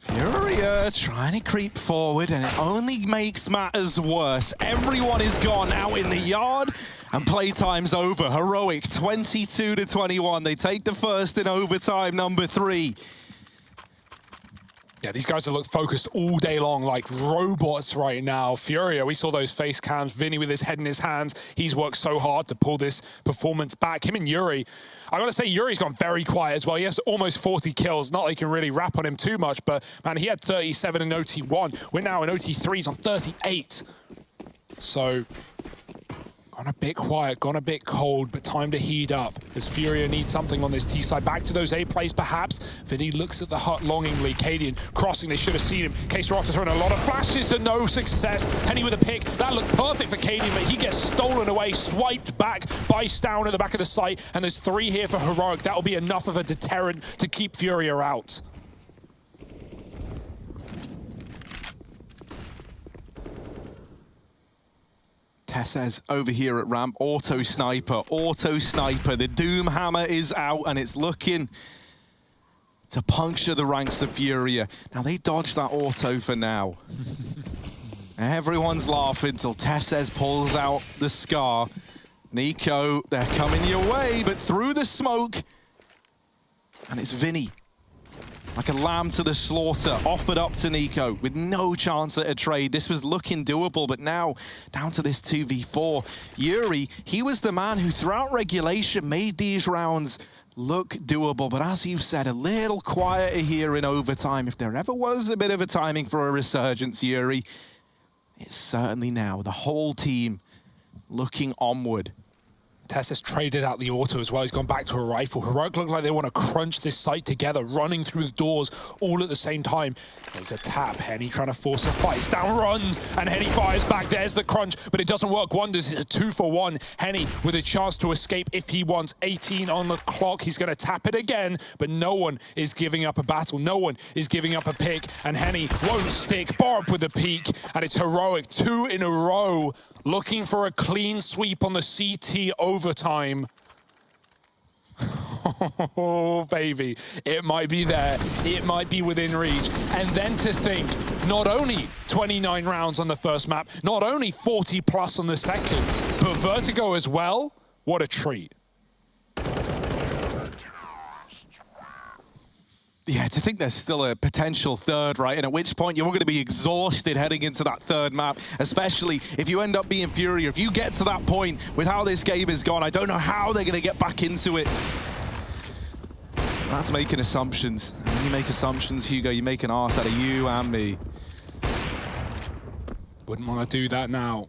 FURIA trying to creep forward, and it only makes matters worse. Everyone is gone out in the yard, and playtime's over. Heroic 22-21. They take the first in overtime, number 3. Yeah, these guys have looked focused all day long like robots right now. FURIA, we saw those face cams. Vinny with his head in his hands. He's worked so hard to pull this performance back. Him and Yuri. I gotta say, Yuri's gone very quiet as well. He has almost 40 kills. Not that you can really rap on him too much, but man, he had 37 in OT1. We're now in OT3s on 38. So, gone a bit quiet, gone a bit cold, but time to heat up as FURIA needs something on this T side. Back to those A plays, perhaps. Vinny looks at the hut longingly. Cadian crossing, they should have seen him. K-Serato throwing a lot of flashes to no success. Henny with a pick. That looked perfect for Cadian, but he gets stolen away, swiped back by Stown at the back of the site, and there's 3 here for Heroic. That'll be enough of a deterrent to keep FURIA out. Tessez over here at ramp, auto sniper. The Doom Hammer is out, and it's looking to puncture the ranks of FURIA. Now, they dodged that auto for now. Everyone's laughing until Tessez pulls out the Scar. Nico, they're coming your way, but through the smoke, and it's Vinny. Like a lamb to the slaughter, offered up to Nico with no chance at a trade. This was looking doable, but now down to this 2v4. Yuri, he was the man who throughout regulation made these rounds look doable, but as you've said, a little quieter here in overtime. If there ever was a bit of a timing for a resurgence, Yuri, it's certainly now. The whole team looking onward. Tess has traded out the auto as well. He's gone back to a rifle. Heroic look like they want to crunch this site together, running through the doors all at the same time. There's a tap. Henny trying to force a fight. Down runs, and Henny fires back. There's the crunch, but it doesn't work wonders. It's a 2-for-1. Henny with a chance to escape if he wants. 18 on the clock. He's going to tap it again, but no one is giving up a battle. No one is giving up a pick, and Henny won't stick. Barb with a peek, and it's Heroic 2 in a row, looking for a clean sweep on the CT overtime. Oh, baby. It might be there. It might be within reach. And then to think, not only 29 rounds on the first map, not only 40 plus on the second, but Vertigo as well. What a treat. Yeah, to think there's still a potential third, right? And at which point you're going to be exhausted heading into that third map, especially if you end up being FURIA. If you get to that point with how this game is gone, I don't know how they're going to get back into it. That's making assumptions. And when you make assumptions, Hugo, you make an arse out of you and me. Wouldn't want to do that now.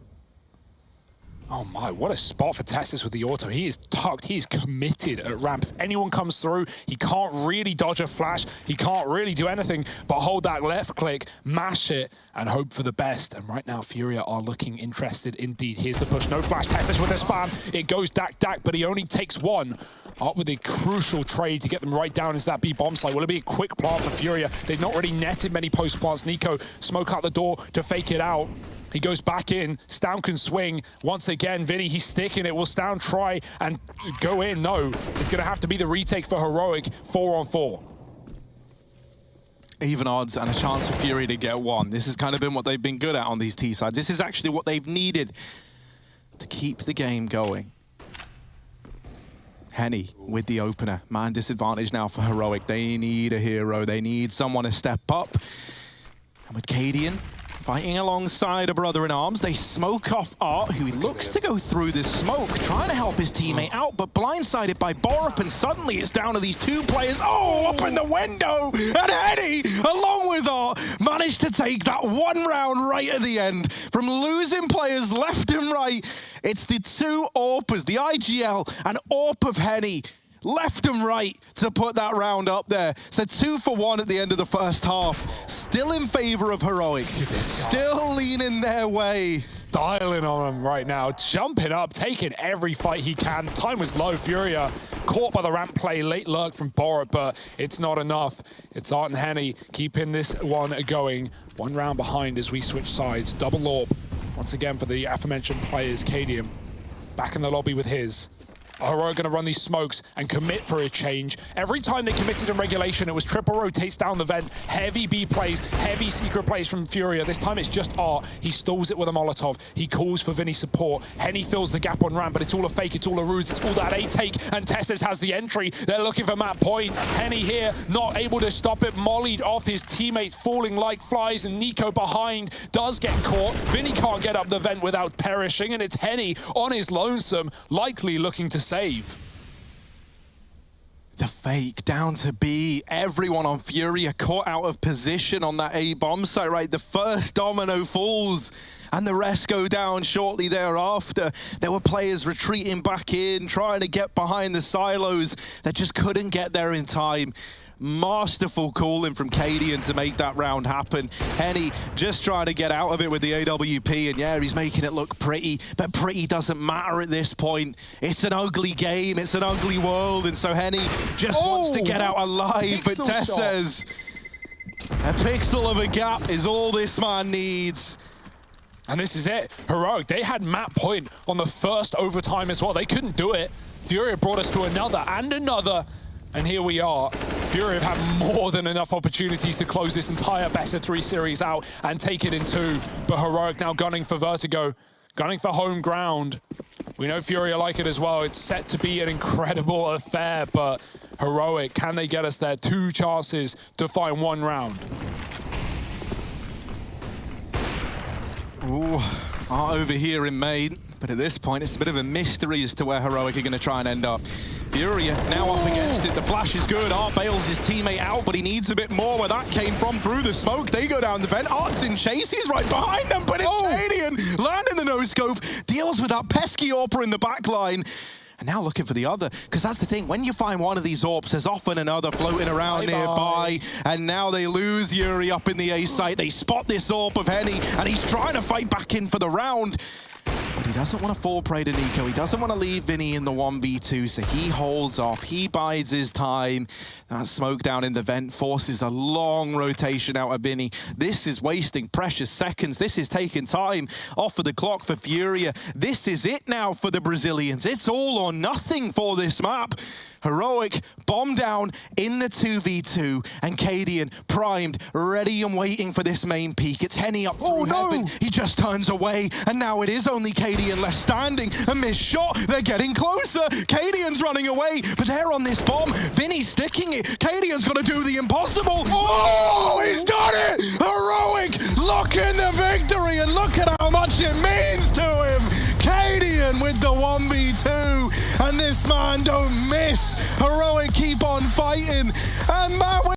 Oh my, what a spot for Testis with the auto. He is tucked, he is committed at ramp. If anyone comes through, he can't really dodge a flash. He can't really do anything but hold that left click, mash it, and hope for the best. And right now, FURIA are looking interested indeed. Here's the push, no flash, Testis with the spam. It goes dak, but he only takes one. Up with a crucial trade to get them right down into that B bomb site. Will it be a quick plant for FURIA? They've not really netted many post plants. Nico, smoke out the door to fake it out. He goes back in. Stown can swing. Once again, Vinny, he's sticking it. Will Stown try and go in? No. It's going to have to be the retake for Heroic, 4-on-4. Even odds and a chance for FURIA to get one. This has kind of been what they've been good at on these T-sides. This is actually what they've needed to keep the game going. Henny with the opener. Man disadvantage now for Heroic. They need a hero. They need someone to step up. And with Cadian fighting alongside a brother-in-arms, they smoke off Art, who looks to go through this smoke, trying to help his teammate out, but blindsided by Borup, and suddenly it's down to these two players. Oh, up in the window! And Henny, along with Art, managed to take that one round right at the end. From losing players left and right, it's the two AWPers, the IGL and AWP of Henny, left and right to put that round up there. So 2 for 1 at the end of the first half. Still in favor of Heroic. Still leaning their way. Styling on him right now. Jumping up, taking every fight he can. Time was low. FURIA caught by the ramp play. Late lurk from Borup, but it's not enough. It's Art and Henny keeping this one going. One round behind as we switch sides. Double AWP. Once again for the aforementioned players. Cadian back in the lobby with his. Heroic going to run these smokes and commit for a change. Every time they committed in regulation, it was triple rotates down the vent, heavy B plays, heavy secret plays from FURIA. This time it's just Art. He stalls it with a Molotov. He calls for Vinny support. Henny fills the gap on ramp, but it's all a fake, it's all a ruse, it's all that A take, and Testis has the entry. They're looking for map point. Henny here, not able to stop it, mollied off his teammates, falling like flies, and Nico behind does get caught. Vinny can't get up the vent without perishing, and it's Henny on his lonesome, likely looking to save. The fake down to B. Everyone on FURIA caught out of position on that A bomb site, right? The first domino falls and the rest go down shortly thereafter. There were players retreating back in, trying to get behind the silos that just couldn't get there in time. Masterful calling from Cadian to make that round happen. Henny just trying to get out of it with the AWP, and yeah, he's making it look pretty, but pretty doesn't matter at this point. It's an ugly game, it's an ugly world, and so Henny just wants to get out alive, but Tess says a pixel of a gap is all this man needs. And this is it. Heroic, they had map point on the first overtime as well. They couldn't do it. FURIA brought us to another and another. And here we are. FURIA have had more than enough opportunities to close this entire best-of-3 series out and take it in 2. But Heroic now gunning for Vertigo, gunning for home ground. We know FURIA like it as well. It's set to be an incredible affair, but Heroic, can they get us there? 2 chances to find 1 round. Ooh, over here in main. But at this point, it's a bit of a mystery as to where Heroic are going to try and end up. FURIA now up against it. The flash is good. Art bails his teammate out, but he needs a bit more where that came from through the smoke. They go down the vent. Art's in chase. He's right behind them, but it's Cadian landing the no-scope. Deals with that pesky AWPer in the back line. And now looking for the other, because that's the thing. When you find one of these AWPs, there's often another floating around nearby. And now they lose Yuri up in the A site. They spot this AWP of Henny, and he's trying to fight back in for the round. But he doesn't want to fall prey to Nico. He doesn't want to leave Vinny in the 1v2, so he holds off. He bides his time. That smoke down in the vent forces a long rotation out of Vinny. This is wasting precious seconds. This is taking time off of the clock for FURIA. This is it now for the Brazilians. It's all or nothing for this map. Heroic bomb down in the 2v2, and Cadian primed, ready and waiting for this main peak. It's Henny up through heaven. He just turns away, and now it is only Cadian left standing. A missed shot. They're getting closer. Cadian's running away, but they're on this bomb. Vinny's sticking it. Cadian's got to do the impossible. Oh, he's done it! Heroic, look in the victory, and look at how much it means to him. Cadian with the 1v2, and this man don't miss. Heroic keep on fighting, and Matt